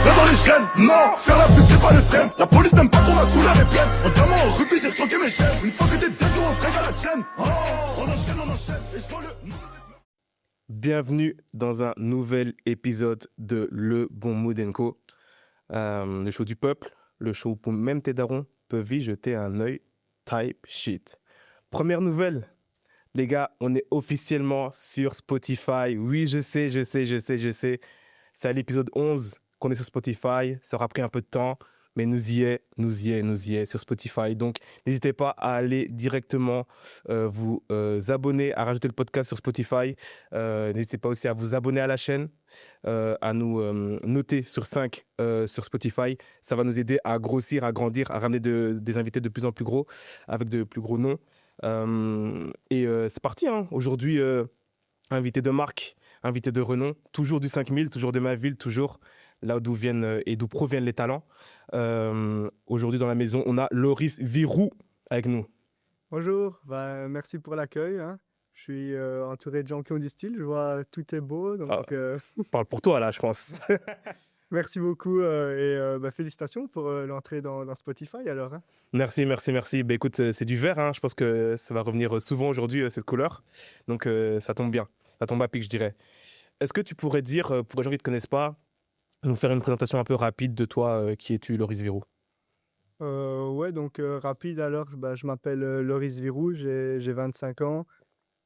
Viens dans les chaînes, non, faire la pute c'est pas le thème. La police n'aime pas qu'on la couleur est pleine. En diamant, en rugby, j'ai tronqué mes chaînes. Une fois que t'es dead, nous on traîne à la tienne. Oh, on enchaîne, et je prends le... Bienvenue dans un nouvel épisode de Le Bon Mood & Co, le show du peuple, le show où même tes darons peuvent y jeter un œil type shit. Première nouvelle, les gars, on est officiellement sur Spotify. Oui, je sais. C'est à l'épisode 11 qu'on est sur Spotify. Ça aura pris un peu de temps, mais nous y est sur Spotify. Donc, n'hésitez pas à aller directement vous abonner, à rajouter le podcast sur Spotify. N'hésitez pas aussi à vous abonner à la chaîne, à nous noter sur 5 sur Spotify. Ça va nous aider à grossir, à grandir, à ramener des invités de plus en plus gros, avec de plus gros noms. C'est parti, hein. Aujourd'hui, invité de marque, invité de renom, toujours du 5000, toujours de ma ville, toujours là d'où viennent et d'où proviennent les talents. Aujourd'hui, dans la maison, on a Loris Virou avec nous. Bonjour, merci pour l'accueil, hein. Je suis entouré de gens qui ont du style, je vois tout est beau, donc Parle pour toi, là, je pense. merci beaucoup félicitations pour l'entrée dans Spotify alors, hein. Merci. Bah, écoute, c'est du vert, hein. Je pense que ça va revenir souvent aujourd'hui, cette couleur. Donc, ça tombe bien. Ça tombe à pic, je dirais. Est-ce que tu pourrais dire, pour les gens qui ne te connaissent pas, nous faire une présentation un peu rapide de toi, qui es-tu, Loris Virou? Rapide alors, je m'appelle Loris Virou, j'ai 25 ans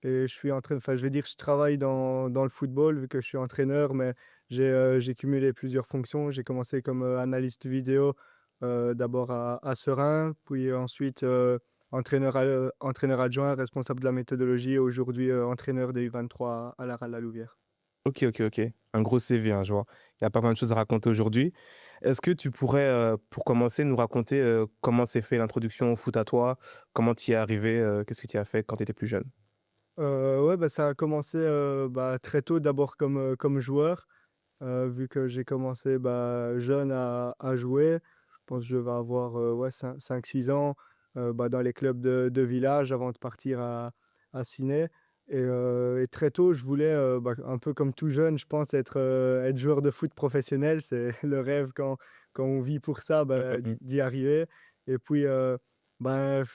et je travaille dans le football vu que je suis entraîneur, mais j'ai cumulé plusieurs fonctions. J'ai commencé comme analyste vidéo d'abord à Seraing, puis ensuite entraîneur adjoint, responsable de la méthodologie et aujourd'hui entraîneur des U23 à la Louvière. Ok. Un gros CV, hein, je vois. Il y a pas mal de choses à raconter aujourd'hui. Est-ce que tu pourrais, pour commencer, nous raconter comment s'est fait l'introduction au foot à toi? Comment tu y es arrivé? Qu'est-ce que tu as fait quand tu étais plus jeune? Ça a commencé très tôt, d'abord comme joueur, vu que j'ai commencé jeune à jouer. Je pense que je vais avoir 5-6 ans dans les clubs de village avant de partir à Ciné. Et très tôt, je voulais, un peu comme tout jeune, je pense, être joueur de foot professionnel. C'est le rêve quand on vit pour ça, d'y arriver. Et puis,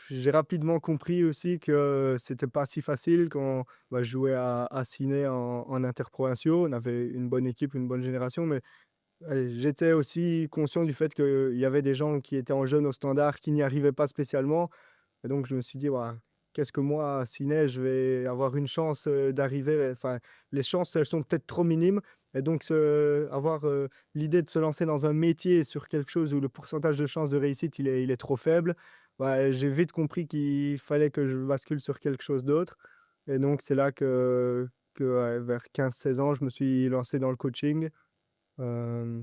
j'ai rapidement compris aussi que c'était pas si facile quand je jouais à Ciné en interprovinciaux. On avait une bonne équipe, une bonne génération, mais j'étais aussi conscient du fait qu'il y avait des gens qui étaient en jeunes au Standard qui n'y arrivaient pas spécialement. Et donc, je me suis dit, ouah, qu'est-ce que moi, à Ciné, je vais avoir une chance d'arriver. Enfin, les chances, elles sont peut-être trop minimes. Et donc, avoir l'idée de se lancer dans un métier sur quelque chose où le pourcentage de chances de réussite, il est trop faible, j'ai vite compris qu'il fallait que je bascule sur quelque chose d'autre. Et donc, c'est là vers 15-16 ans, je me suis lancé dans le coaching. euh,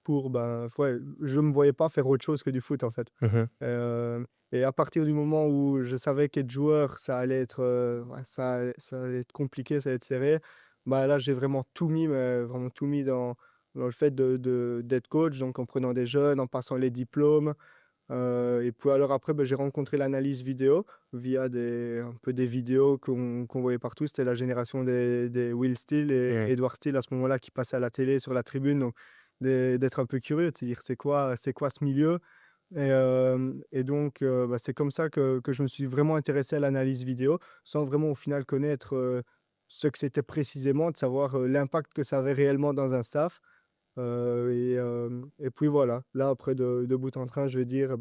je me voyais pas faire autre chose que du foot, en fait. Mhm. Et à partir du moment où je savais qu'être joueur, ça allait être, ça allait être compliqué, ça allait être serré, là, j'ai vraiment tout mis, mais vraiment tout mis dans le fait d'être coach, donc en prenant des jeunes, en passant les diplômes. Et puis alors après, j'ai rencontré l'analyse vidéo via un peu des vidéos qu'on voyait partout. C'était la génération des Will Steele et Ouais. Edward Steele à ce moment-là qui passaient à la télé, sur la tribune. Donc, d'être un peu curieux, de se dire c'est quoi ce milieu. Et donc, c'est comme ça que je me suis vraiment intéressé à l'analyse vidéo, sans vraiment au final connaître ce que c'était précisément, de savoir l'impact que ça avait réellement dans un staff. Et puis voilà, là après de bout en train, je vais dire,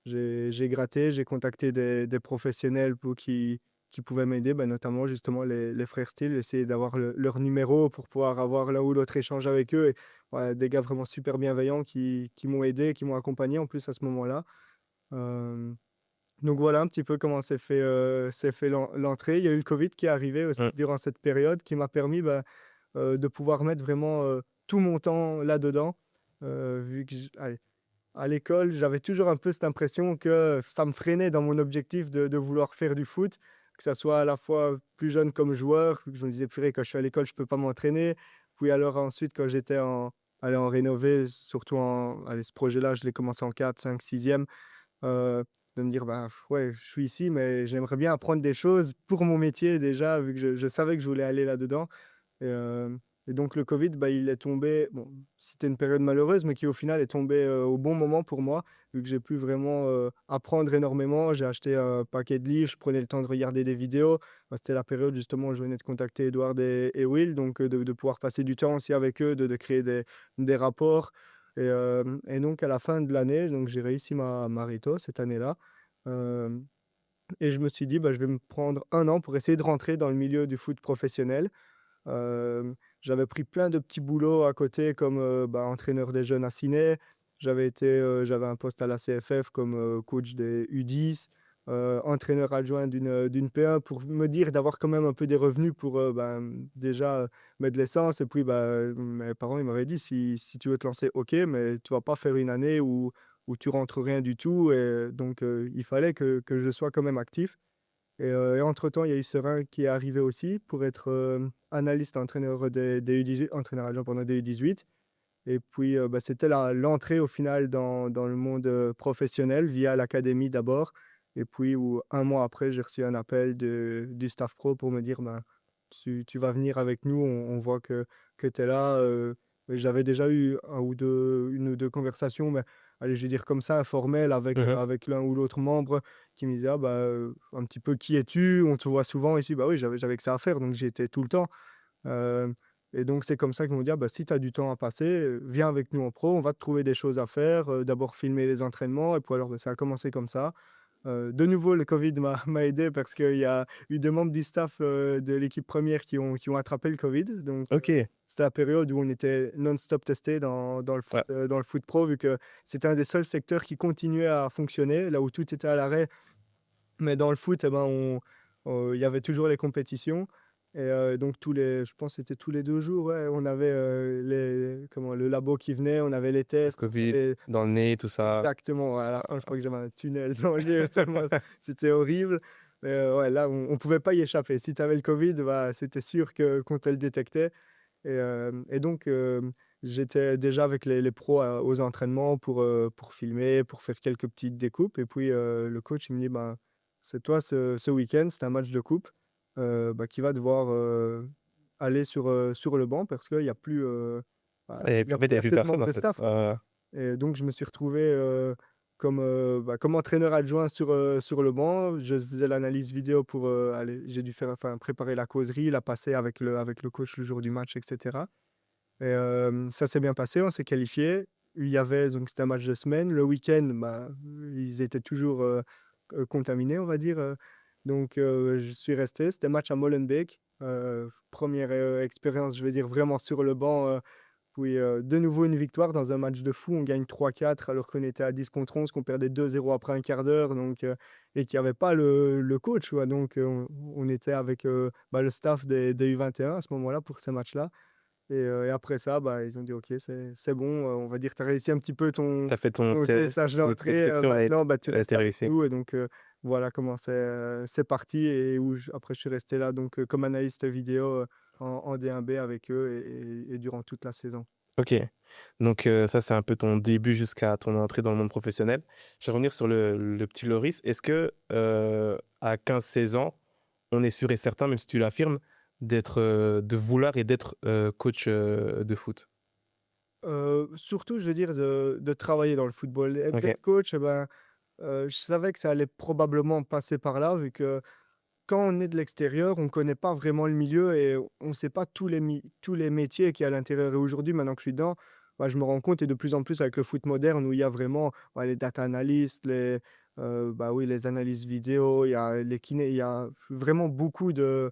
j'ai gratté, j'ai contacté des professionnels qui pouvaient m'aider, notamment justement les frères Steele, essayer d'avoir leur numéro pour pouvoir avoir l'un ou l'autre échange avec eux. Et ouais, des gars vraiment super bienveillants qui m'ont aidé, qui m'ont accompagné en plus à ce moment-là. Euh, donc voilà un petit peu comment s'est fait l'entrée. Il y a eu le Covid qui est arrivé aussi Ouais. durant cette période qui m'a permis de pouvoir mettre vraiment tout mon temps là-dedans. Vu que à l'école, j'avais toujours un peu cette impression que ça me freinait dans mon objectif de vouloir faire du foot, que ça soit à la fois plus jeune comme joueur. Je me disais, purée, quand je suis à l'école, je peux pas m'entraîner. Puis alors ensuite, quand j'étais en rénové, surtout ce projet-là, je l'ai commencé en 4, 5, 6e, de me dire, ouais, je suis ici, mais j'aimerais bien apprendre des choses pour mon métier déjà, vu que je savais que je voulais aller là-dedans. Et, Et donc le Covid, bah, il est tombé, bon, c'était une période malheureuse, mais qui au final est tombée, au bon moment pour moi, vu que j'ai pu vraiment, apprendre énormément. J'ai acheté un paquet de livres, je prenais le temps de regarder des vidéos. Bah, c'était la période justement où je venais de contacter Edouard et Will, donc de pouvoir passer du temps aussi avec eux, de créer des rapports et donc à la fin de l'année, donc j'ai réussi ma Rito cette année-là, hem et je me suis dit: «Bah, je vais me prendre 1 an pour essayer de rentrer dans le milieu du foot professionnel». J'avais pris plein de petits boulots à côté comme, bah, entraîneur des jeunes à Ciné. J'avais un poste à la CFF comme, coach des U10, entraîneur adjoint d'une P1 pour me dire d'avoir quand même un peu des revenus pour, déjà, mettre de l'essence et puis, bah, mes parents, ils m'avaient dit: «Si tu veux te lancer, OK, mais tu vas pas faire une année où tu rentres rien du tout» et donc il fallait que je sois quand même actif. Et entre-temps, il y a eu Serein qui est arrivé aussi pour être, analyste entraîneur des U18, entraîneur adjoint pendant des U18 et puis, bah, c'était l'entrée au final dans le monde, professionnel via l'académie d'abord et puis où 1 mois après, j'ai reçu un appel du staff pro pour me dire: «Ben, tu vas venir avec nous, on voit que tu es là», j'avais déjà eu 1 ou 2 conversations, mais allez, je vais dire comme ça, informelles avec, Mhm. avec l'un ou l'autre membre qui me disait: «Ah bah, un petit peu qui es-tu? On te voit souvent ici». Bah oui, j'avais que ça à faire, donc j'y étais tout le temps. Hem et donc c'est comme ça qu'ils m'ont dit: «Ah bah, si tu as du temps à passer, viens avec nous en pro, on va te trouver des choses à faire, d'abord filmer les entraînements» et puis alors, bah, ça a commencé comme ça. De nouveau, le covid m'a aidé parce qu'il y a eu des membres du staff, de l'équipe première qui ont attrapé le covid. Donc, Ok. c'était la période où on était non-stop testé Ouais. dans le foot pro, vu que c'était un des seuls secteurs qui continuait à fonctionner, là où tout était à l'arrêt. Mais dans le foot, eh ben, il y avait toujours les compétitions et donc je pense que c'était tous les 2 jours, ouais, on avait, le labo qui venait, on avait les Le tests, Covid dans le nez, tout ça. exactement, ouais, à la fin, je crois que j'avais un tunnel dans le nez tellement c'était horrible. Mais ouais, là, on pouvait pas y échapper. Si tu avais le covid, bah, c'était sûr que qu'on te le détectait et donc j'étais déjà avec les pros aux entraînements pour filmer, pour faire quelques petites découpes et puis, le coach, il me dit: «Ben, c'est toi ce week-end, c'est un match de coupe, bah, qui va devoir, aller sur le banc parce qu'il y a plus, bah, Et il y puis a en fait, il plus y avait plus assez de personne membres en de fait. staff». Et donc je me suis retrouvé, comme entraîneur adjoint sur le banc. Je faisais l'analyse vidéo pour, j'ai dû préparer la causerie, la passer avec le coach le jour du match et cetera et ça s'est bien passé, on s'est qualifiés. Il y avait donc c'était un match de semaine. Le week-end, bah, ils étaient toujours, contaminés, on va dire, donc je suis resté. C'était match à Molenbeek, 1re, expérience, je vais dire, vraiment sur le banc, puis, de nouveau une victoire dans un match de fou. On gagne 3-4 alors qu'on était à 10 contre 11, qu'on perdait 2-0 après un quart d'heure donc et qu'il y avait pas le coach, quoi. Donc on était avec, bah, le staff des U21 à ce moment-là pour ces matchs-là et après ça, bah, ils ont dit: «OK, c'est bon, on va dire tu as réussi un petit peu ton Tu as fait ton ton test, stage votre d'entrée, inscription maintenant, bah, tu restes été avec réussie. nous» et donc voilà comment c'est parti et où après je suis resté là donc comme analyste vidéo, en D1B avec eux et durant toute la saison. OK. Donc ça, c'est un peu ton début jusqu'à ton entrée dans le monde professionnel. Je vais revenir sur le petit Loris. Est-ce que, à 15 16 ans, on est sûr et certain, même si tu l'affirmes, de vouloir et d'être, coach, de foot? Surtout, je veux dire de travailler dans le football et OK. d'être coach, eh ben, je savais que ça allait probablement passer par là vu que quand on est de l'extérieur, on ne connaît pas vraiment le milieu et on ne sait pas tous les métiers qu'il y a à l'intérieur et aujourd'hui, maintenant que je suis dedans, bah, je me rends compte et de plus en plus avec le foot moderne où il y a vraiment, bah, les data analysts, bah, oui, les analyses vidéo, il y a les kinés, il y a vraiment beaucoup de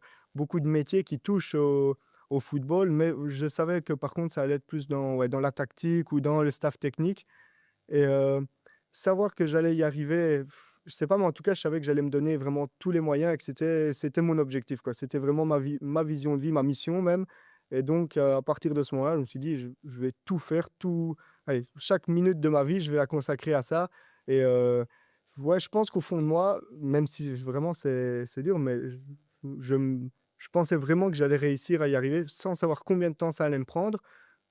métiers qui touchent au football, mais je savais que par contre ça allait être plus dans la tactique ou dans le staff technique et savoir que j'allais y arriver, je sais pas, mais en tout cas, je savais que j'allais me donner vraiment tous les moyens et que c'était mon objectif, quoi. C'était vraiment ma vision de vie, ma mission même et donc à partir de ce moment-là, je me suis dit: «Je vais tout faire, tout allez, chaque minute de ma vie, je vais la consacrer à ça» et ouais, je pense qu'au fond de moi, même si vraiment c'est dur, mais je pensais vraiment que j'allais réussir à y arriver sans savoir combien de temps ça allait me prendre.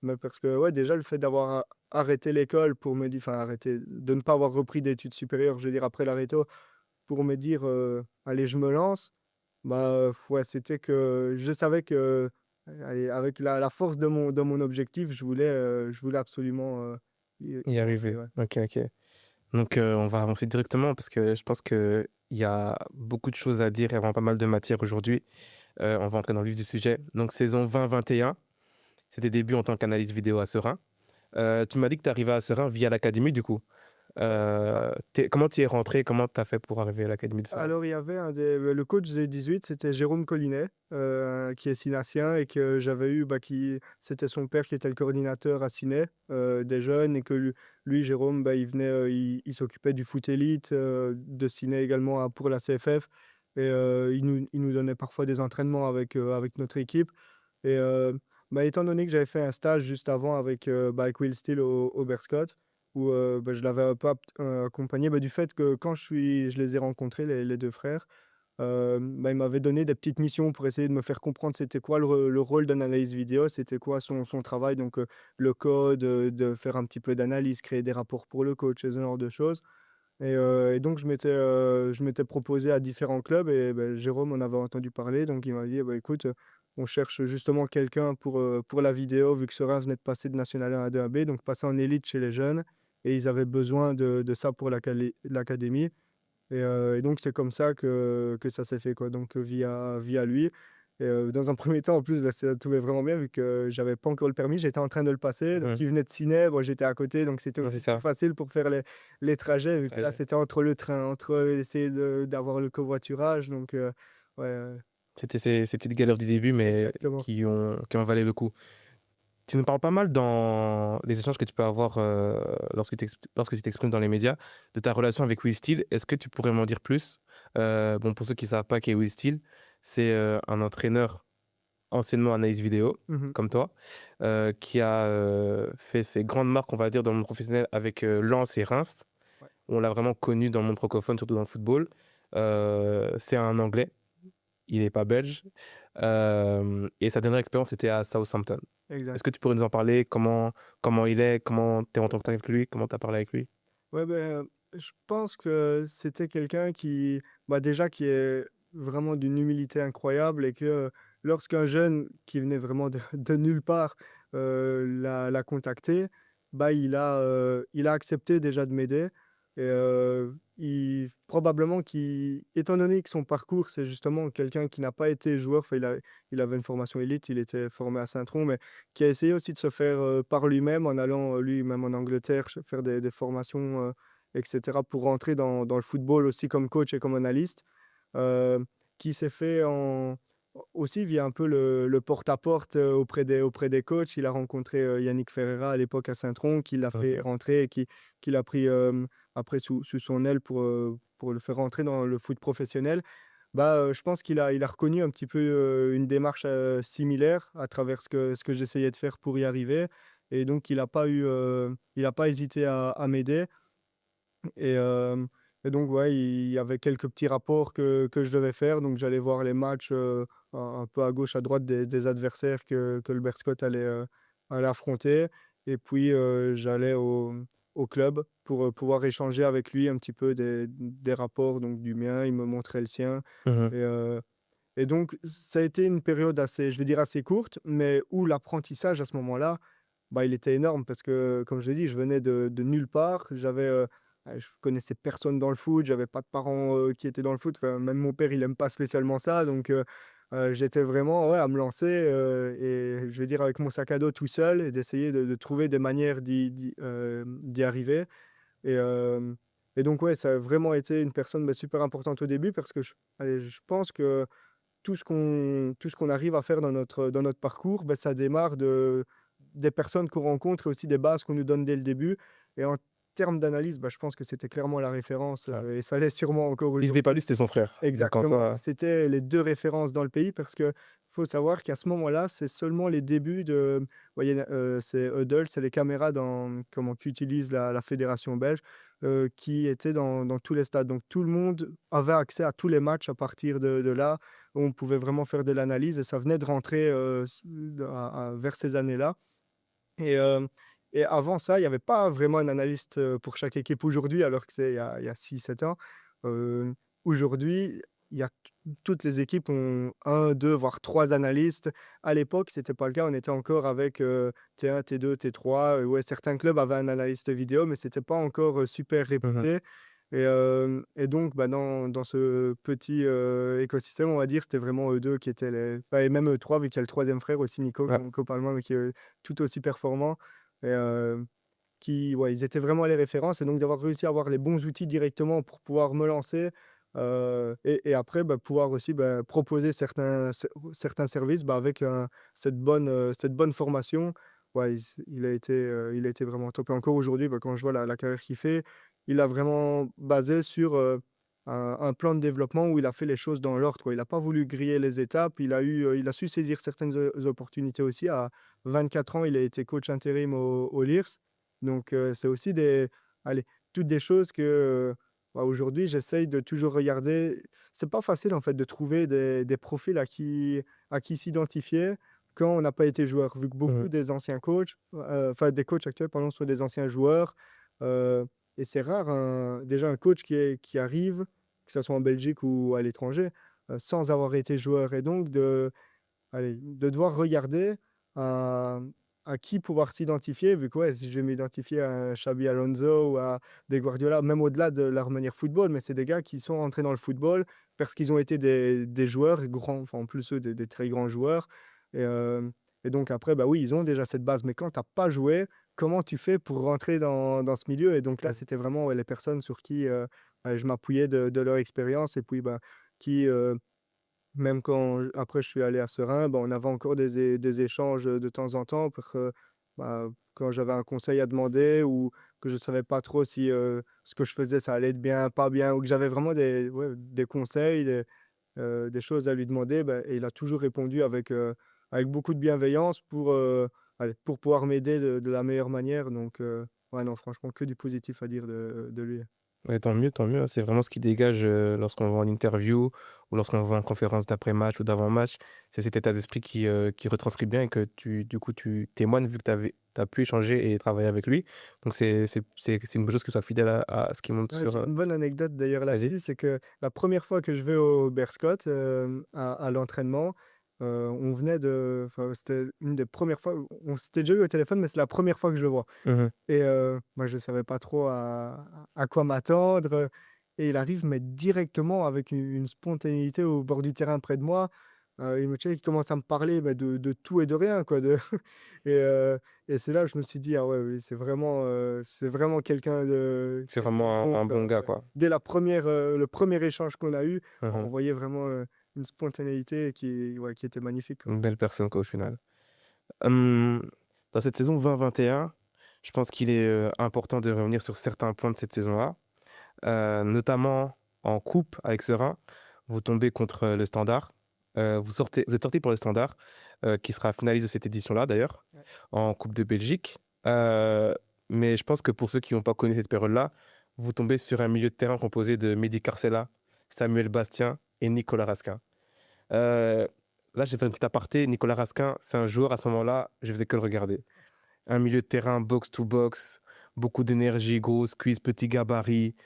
Mais parce que, ouais, déjà, le fait d'avoir arrêté l'école pour me dire, enfin, arrêté, de ne pas avoir repris d'études supérieures, je veux dire, après la réto, pour me dire, allez, je me lance, bah, ouais, c'était que je savais que allez, avec la force de mon objectif, je voulais absolument Y y rentrer, arriver. ouais. Ok, ok. Donc, on va avancer directement parce que je pense qu'il y a beaucoup de choses à dire et vraiment pas mal de matière aujourd'hui. On va entrer dans le vif du sujet. Donc, saison 20-21, c'est tes débuts en tant qu'analyste vidéo à Serein. Tu m'as dit que tu arrivé à Serein via l'académie, du coup. Comment tu y es rentré? Comment tu as fait pour arriver à l'académie de Serein? Alors, il y avait le coach des 18, c'était Jérôme Collinet, qui est Synassien et que j'avais eu, bah, c'était son père qui était le coordinateur à Ciné, des jeunes, et que lui, Jérôme, bah, il venait, il s'occupait du foot élite, de Ciné également pour la CFF, et il nous donnait parfois des entraînements avec notre équipe. Et bah, étant donné que j'avais fait un stage juste avant avec Will Steele au Berscott, où bah, je l'avais un peu accompagné, bah, du fait que quand je les ai rencontrés, les 2 frères, bah, il m'avait donné des petites missions pour essayer de me faire comprendre c'était quoi le rôle d'un analyste vidéo, c'était quoi son travail, donc le code, de faire un petit peu d'analyse, créer des rapports pour le coach et ce genre de choses. Et donc je m'étais proposé à différents clubs, et bah, Jérôme en avait entendu parler, donc il m'a dit: «Bah, écoute, on cherche justement quelqu'un pour la vidéo», vu que Serein venait de passer de National 1 à 2AB, donc passer en élite chez les jeunes, et ils avaient besoin de ça pour l'académie. Et donc c'est comme ça que ça s'est fait, quoi, donc via lui. Et dans un premier temps, en plus, bah, ça tombait vraiment bien vu que j'avais pas encore le permis, j'étais en train de le passer, donc Mhm. il venait de Ciné, bon, j'étais à côté, donc c'était Ouais, c'est aussi plus ça. facile pour faire les trajets, vu que là, Ouais. c'était entre le train, entre essayer d'avoir le covoiturage, donc ouais, C'était ces petites galères du début, mais exactement. qui ont valé le coup. Tu nous parles pas mal dans les échanges que tu peux avoir lorsque tu t'exprimes dans les médias de ta relation avec Will Steele. Est-ce que tu pourrais m'en dire plus? Bon, pour ceux qui ne savent pas qui est Will Steele, c'est un entraîneur anciennement analyste vidéo, Mmh. comme toi, qui a fait ses grandes marques, on va dire, dans le monde professionnel avec Lens et Reims. Ouais, On l'a vraiment connu dans le monde francophone, surtout dans le football. C'est un Anglais, il n'est pas belge. Et sa dernière expérience était à Southampton. Est-ce exact. que tu pourrais nous en parler? Comment il est? Comment tu es en contact avec lui? Comment tu as parlé avec lui? Ouais, ben, je pense que c'était quelqu'un qui, bah, déjà qui est vraiment d'une humilité incroyable, et que lorsqu'un jeune qui venait vraiment de de nulle part, l'a contacté, bah, il a accepté déjà de m'aider. Et il probablement étant donné que son parcours, c'est justement quelqu'un qui n'a pas été joueur, enfin il avait une formation élite, il était formé à Saint-Tron, mais qui a essayé aussi de se faire, par lui-même en allant, lui-même en Angleterre, faire des formations, et cetera, pour rentrer dans le football aussi comme coach et comme analyste. Heu, qui s'est fait aussi via un peu le porte-à-porte, auprès des coachs. Il a rencontré, Yannick Ferreira à l'époque à Saint-Tron, qui l'a fait Mhm. rentrer, et qui l'a pris, après sous son aile pour le faire rentrer dans le foot professionnel. Bah, je pense il a reconnu un petit peu, une démarche, similaire à travers ce que j'essayais de faire pour y arriver, et donc il a pas hésité à m'aider. Et et donc ouais, il y avait quelques petits rapports que je devais faire, donc j'allais voir les matchs, un peu à gauche, à droite des adversaires que le Berscott allait affronter, et puis j'allais au club pour, pouvoir échanger avec lui un petit peu des rapports, donc du mien, il me montrait le sien. Mhm. Et donc ça a été une période assez, je vais dire, assez courte, mais où l'apprentissage à ce moment-là, bah, il était énorme parce que, comme je l'ai dit, je venais de nulle part. Je connaissais personne dans le foot, j'avais pas de parents, qui étaient dans le foot. Enfin, même mon père, il aime pas spécialement ça, donc j'étais vraiment, ouais, à me lancer, et je vais dire avec mon sac à dos tout seul, et d'essayer de trouver des manières d'y arriver. Et donc ouais, ça a vraiment été une personne, bah, super importante au début, parce que je pense que tout ce qu'on arrive à faire dans notre parcours, bah, ça démarre des personnes qu'on rencontre, et aussi des bases qu'on nous donne dès le début. Et en termes d'analyse, bah, je pense que c'était clairement la référence, Ouais. et ça l'est sûrement encore Si c'était pas aujourd'hui. lui, c'était son frère. Donc en Exactement, soi, c'était les 2 références dans le pays, parce que faut savoir qu'à ce moment-là, c'est seulement les débuts de, ouais, il y en a, c'est Hudl, c'est les caméras qu'utilise la fédération belge, qui étaient dans tous les stades. Donc tout le monde avait accès à tous les matchs à partir de là, où on pouvait vraiment faire de l'analyse, et ça venait de rentrer, vers ces années-là. Et avant ça, il y avait pas vraiment un analyste, pour chaque équipe aujourd'hui, alors que c'est il y a 6-7 ans. Heu, Aujourd'hui, il y a toutes les équipes ont un, 2, voire 3 analystes. À l'époque, c'était pas le cas. On était encore avec T1, T2, T3. Ouais, certains clubs avaient un analyste vidéo, mais c'était pas encore super Mhm. réputé. Et donc, bah, dans ce petit écosystème, on va dire, c'était vraiment eux deux qui étaient les. Bah, et même eux trois, vu qu'il y a le troisième frère aussi, Nico, Ouais. qu'on parle moins, mais qui est tout aussi performant. Et, ouais, ils étaient vraiment les références. Et donc, d'avoir réussi à avoir les bons outils directement pour pouvoir me lancer. Et après, bah, pouvoir aussi bah, proposer certains services bah, avec cette bonne formation. Ouais, il a été vraiment top. Et encore aujourd'hui, bah, quand je vois la carrière qu'il fait, il a vraiment basé sur un plan de développement où il a fait les choses dans l'ordre, quoi. Il n'a pas voulu griller les étapes. Il a su saisir certaines opportunités aussi. À 24 ans, il a été coach intérim au LIRS. Donc, c'est aussi allez, toutes des choses que bah, aujourd'hui, j'essaye de toujours regarder. C'est pas facile en fait de trouver des profils à qui s'identifier quand on n'a pas été joueur, vu que beaucoup Mhm. des anciens coachs, enfin des coachs actuels, pardon, sont des anciens joueurs. euh, et c'est rare, déjà un coach qui arrive, que ce soit en Belgique ou à l'étranger, sans avoir été joueur. Et donc, de devoir regarder à, à qui pouvoir s'identifier, vu que ouais, si je vais m'identifier à un Xabi Alonso ou à des Guardiola, même au-delà de leur manière football, mais c'est des gars qui sont rentrés dans le football parce qu'ils ont été des joueurs grands, enfin en plus eux, des très grands joueurs. Et, euh, et donc après, bah oui, ils ont déjà cette base, mais quand tu n'as pas joué, comment tu fais pour rentrer dans ce milieu? Et donc là, c'était vraiment ouais, les personnes sur qui je m'appuyais de leur expérience et puis bah, qui, même quand après je suis allé à Serein, bah, on avait encore des échanges de temps en temps pour que, bah, quand j'avais un conseil à demander ou que je ne savais pas trop si ce que je faisais ça allait être bien, pas bien, ou que j'avais vraiment des conseils, des choses à lui demander, bah, et il a toujours répondu avec beaucoup de bienveillance pour pouvoir m'aider de la meilleure manière. Donc, ouais, non, franchement, que du positif à dire de lui. Ouais, tant mieux, hein. C'est vraiment ce qui dégage lorsqu'on va en interview ou lorsqu'on va en conférence d'après-match ou d'avant-match. C'est cet état d'esprit qui retranscrit bien et que du coup, tu témoignes vu que tu as pu échanger et travailler avec lui. Donc, c'est une bonne chose que tu sois fidèle à ce qui monte Ouais, sur. j'ai une bonne anecdote d'ailleurs Vas-y. là-dessus, c'est que la première fois que je vais au Berscott à l'entraînement, on venait enfin, c'était une des premières fois, on s'était déjà eu au téléphone, mais c'est la première fois que je le vois. Mhm. Et moi, je ne savais pas trop à quoi m'attendre. Et il arrive, mais directement avec une spontanéité au bord du terrain près de moi. Il me check, il commence à me parler bah, de tout et de rien, quoi. Et, euh, et c'est là que je me suis dit, ah ouais, oui, c'est vraiment quelqu'un C'est de vraiment bon, un quoi. bon gars, Ouais. quoi. Dès le premier échange qu'on a eu, on Mhm. voyait vraiment une spontanéité ouais, qui était magnifique, quoi. Une belle personne, quoi, au final. Hum, Dans cette saison 2021, je pense qu'il est important de revenir sur certains points de cette saison-là. Notamment en coupe avec Serein. Vous tombez contre le Standard. Vous êtes sorti pour le Standard, qui sera finaliste de cette édition-là d'ailleurs, Ouais. en Coupe de Belgique. Mais je pense que pour ceux qui n'ont pas connu cette période-là, vous tombez sur un milieu de terrain composé de Mehdi Carcella, Samuel Bastien et Nicolas Raskin. Euh, Là, j'ai fait un petit aparté. Nicolas Raskin, c'est un joueur à ce moment-là, je faisais que le regarder. Un milieu de terrain box-to-box, beaucoup d'énergie, gros squeeze, petit gabarit.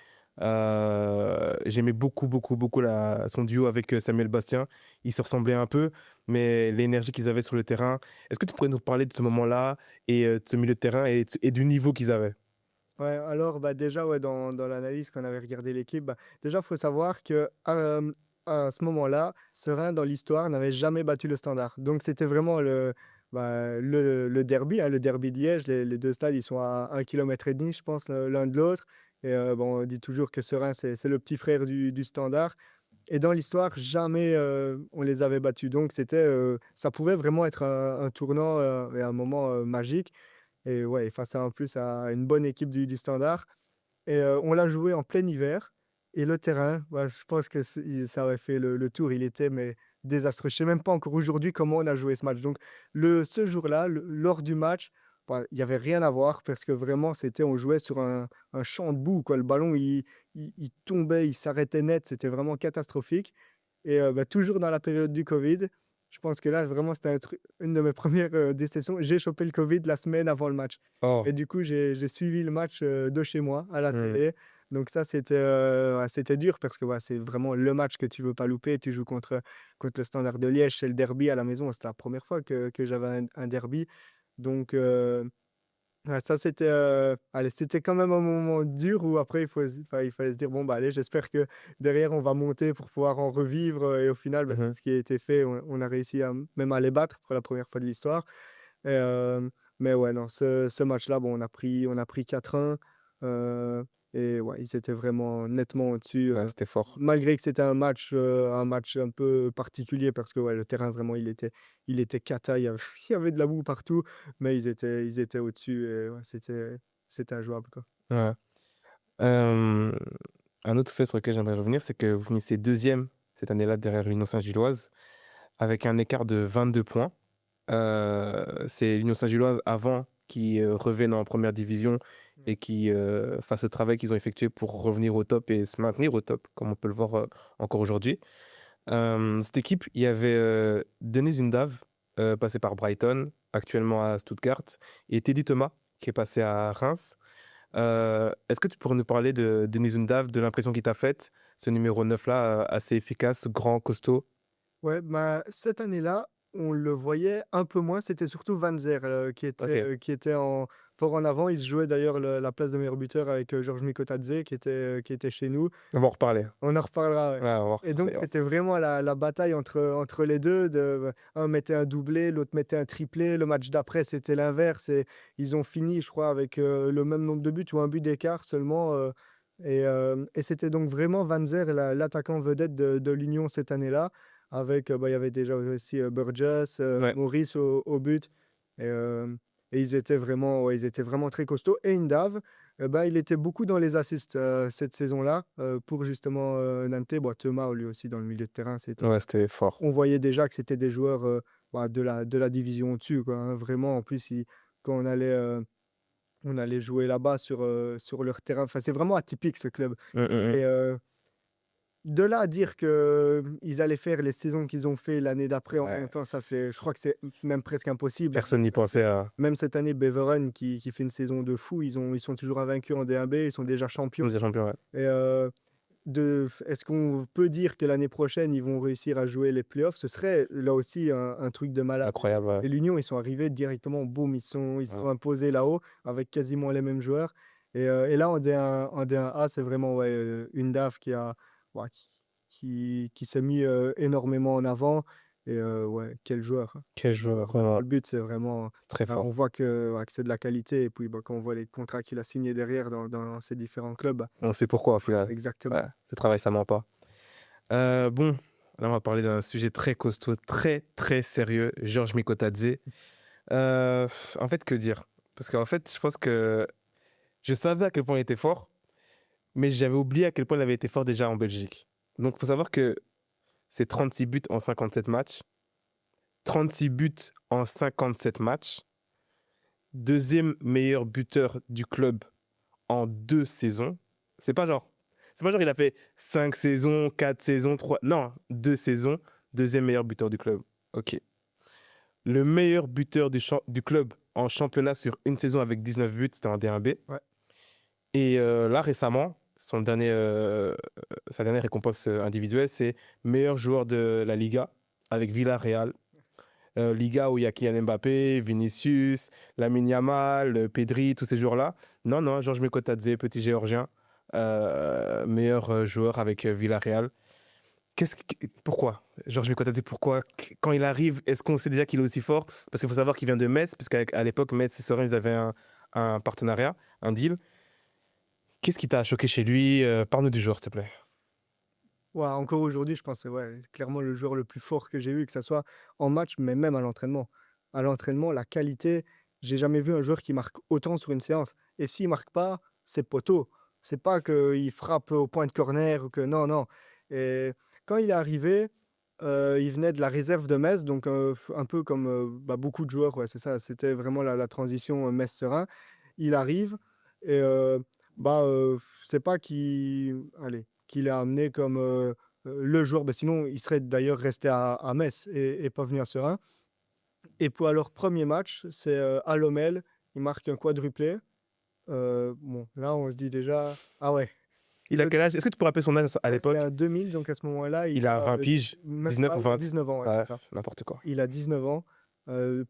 J'aimais beaucoup, beaucoup, beaucoup son duo avec Samuel Bastien. Ils se ressemblaient un peu, mais l'énergie qu'ils avaient sur le terrain. Est-ce que tu pourrais nous parler de ce moment-là et de ce milieu de terrain et du niveau qu'ils avaient? Ouais, alors bah, déjà, ouais, dans l'analyse, quand on avait regardé l'équipe, bah, déjà, il faut savoir que à ce moment-là, Serein, dans l'histoire, n'avait jamais battu le Standard. Donc, c'était vraiment le derby, hein, le derby de Liège. Les deux stades, ils sont à 1,5 km, je pense, l'un de l'autre. Et bon, on dit toujours que Serein, c'est le petit frère du Standard. Et dans l'histoire, jamais on les avait battus. Donc, ça pouvait vraiment être un tournant et un moment magique. Et ouais, face en plus à une bonne équipe du Standard. Et on l'a joué en plein hiver. Et le terrain, bah, je pense que ça aurait fait le tour. Il était mais désastreux. Je ne sais même pas encore aujourd'hui comment on a joué ce match. Donc, ce jour-là, lors du match, bah, il n'y avait rien à voir parce que vraiment, on jouait sur un champ de boue, quoi. Le ballon, il tombait, il s'arrêtait net. C'était vraiment catastrophique. Et bah, toujours dans la période du Covid, je pense que là, vraiment, c'était une de mes premières déceptions. J'ai chopé le Covid la semaine avant le match. Oh, Et du coup, j'ai suivi le match de chez moi à la hmm. télé. Donc ça, ouais, c'était dur parce que ouais, c'est vraiment le match que tu veux pas louper. Tu joues contre le Standard de Liège, c'est le derby à la maison. C'était la première fois que j'avais un derby. Donc ouais, ça, allez, c'était quand même un moment dur où après, il fallait se dire, bon, bah, allez, j'espère que derrière, on va monter pour pouvoir en revivre. Et au final, bah, c'est Mhm. ce qui a été fait. On a réussi même à les battre pour la première fois de l'histoire. Et, mais ouais, non, ce match-là, bon, on a pris 4-1. euh, et ouais, ils étaient vraiment nettement au-dessus. Ouais, c'était fort. Malgré que c'était un match un peu particulier parce que ouais, le terrain, vraiment, il était cata. Il y avait de la boue partout, mais ils étaient au-dessus. Et ouais, c'était injouable, quoi. Ouais. Euh, un autre fait sur lequel j'aimerais revenir, c'est que vous finissez deuxième cette année-là derrière l'Union Saint-Gilloise avec un écart de 22 points. C'est l'Union Saint-Gilloise avant qui revienne en première division et qui fasse le travail qu'ils ont effectué pour revenir au top et se maintenir au top, comme on peut le voir encore aujourd'hui. Cette équipe, il y avait Denis Undav, passé par Brighton, actuellement à Stuttgart, et Teddy Thomas, qui est passé à Reims. Est-ce que tu pourrais nous parler de Denis Undav, de l'impression qu'il t'a faite, ce numéro 9 là, assez efficace, grand, costaud? Ouais, bah, cette année-là, on le voyait un peu moins. C'était surtout Van Zer Ok, qui était fort en avant. Il se jouait d'ailleurs la place de meilleur buteur avec Georges Mikotadze qui était chez nous. on va en reparler. On en reparlera, ouais. Ouais, on va en Et donc, reparler. c'était vraiment la bataille entre les deux. Un mettait un doublé, l'autre mettait un triplé. Le match d'après, c'était l'inverse. Et ils ont fini, je crois, avec le même nombre de buts ou un but d'écart seulement. Et c'était donc vraiment Van Zer, l'attaquant vedette de l'Union cette année-là. Avec, bah, il y avait déjà aussi Burgess, Ouais. Maurice au but. Et, et ouais, ils étaient vraiment très costauds. Et Indav, bah, il était beaucoup dans les assists cette saison-là pour justement Nantes. Bon, Thomas, lui aussi, dans le milieu de terrain, Ouais, c'était fort. on voyait déjà que c'était des joueurs bah, de la division au-dessus, quoi, hein. Vraiment, en plus, quand on allait jouer là-bas sur leur terrain, enfin, c'est vraiment atypique ce club. Hum, hum, hum. Et de là à dire qu'ils allaient faire les saisons qu'ils ont fait l'année d'après en Ouais. montant, ça, je crois que c'est même presque impossible. Personne n'y pensait à. Même cette année, Beveren qui fait une saison de fou, ils sont toujours invaincus en D1B, ils sont déjà On champions. est champion, ouais. Et est-ce qu'on peut dire que l'année prochaine, ils vont réussir à jouer les playoffs? Ce serait là aussi un truc de malade. Incroyable, ouais. Et l'Union, ils sont arrivés directement, boum, ils se sont imposés là-haut avec quasiment les mêmes joueurs. Et là, en D1A, c'est vraiment ouais, une DAF ouais, qui s'est mis énormément en avant. Et ouais, quel joueur, hein. Quel joueur, vraiment Le but, c'est vraiment. très On fort. voit que c'est de la qualité. Et puis, bah, quand on voit les contrats qu'il a signés derrière dans ces différents clubs, bah, On sait pourquoi au final. exactement. Ouais, ce travail, ça ment pas. Bon, là, on va parler d'un sujet très costaud, très, très sérieux. Georges Mikotadze. En fait, que dire? Parce qu'en fait, je pense que je savais à quel point il était fort, mais j'avais oublié à quel point il avait été fort déjà en Belgique. Donc, il faut savoir que c'est 36 buts en 57 matchs. 36 buts en 57 matchs. Deuxième meilleur buteur du club en 2 saisons. C'est pas genre il a fait 5 saisons, 4 saisons, 3. Non, 2 saisons. Deuxième meilleur buteur du club. Ok. Le meilleur buteur du club en championnat sur une saison avec 19 buts, c'était en D1B. Ouais. Et là, récemment, sa dernière récompense individuelle, c'est meilleur joueur de la Liga avec Villarreal. Liga où il y a Kylian Mbappé, Vinicius, Lamine Yamal, Pedri, tous ces joueurs-là. Non, Georges Mikotadze, petit géorgien, meilleur joueur avec Villarreal. Pourquoi Georges Mikotadze, pourquoi quand il arrive, est-ce qu'on sait déjà qu'il est aussi fort? Parce qu'il faut savoir qu'il vient de Metz, puisqu'à l'époque, Metz et Sorin, ils avaient un partenariat, un deal. Qu'est-ce qui t'a choqué chez lui? Parle-nous du joueur, s'il te plaît. Ouais, encore aujourd'hui, je pense que c'est ouais, clairement le joueur le plus fort que j'ai eu, que ce soit en match, mais même à l'entraînement. À l'entraînement, la qualité, j'ai jamais vu un joueur qui marque autant sur une séance. Et s'il marque pas, c'est poteau. C'est pas qu'il frappe au point de corner ou que non, non. Et quand il est arrivé, il venait de la réserve de Metz, donc un peu comme bah, beaucoup de joueurs, ouais, c'est ça. C'était vraiment la transition Metz-Serein. Il arrive et bah, c'est pas qu'il a amené comme le joueur, bah, sinon il serait d'ailleurs resté à Metz et pas venu à Serein. Et pour leur premier match, c'est à Lommel, il marque un quadruplé. Bon, là on se dit déjà, ah ouais, Il a Euh, quel âge? Est-ce que tu peux rappeler son âge à C'était l'époque? à 2000, donc à ce moment-là, Il a 20 piges, même 19 pas ou 20? 19 ans, ouais, Ouais, c'est ça. n'importe quoi. Il a 19 ans.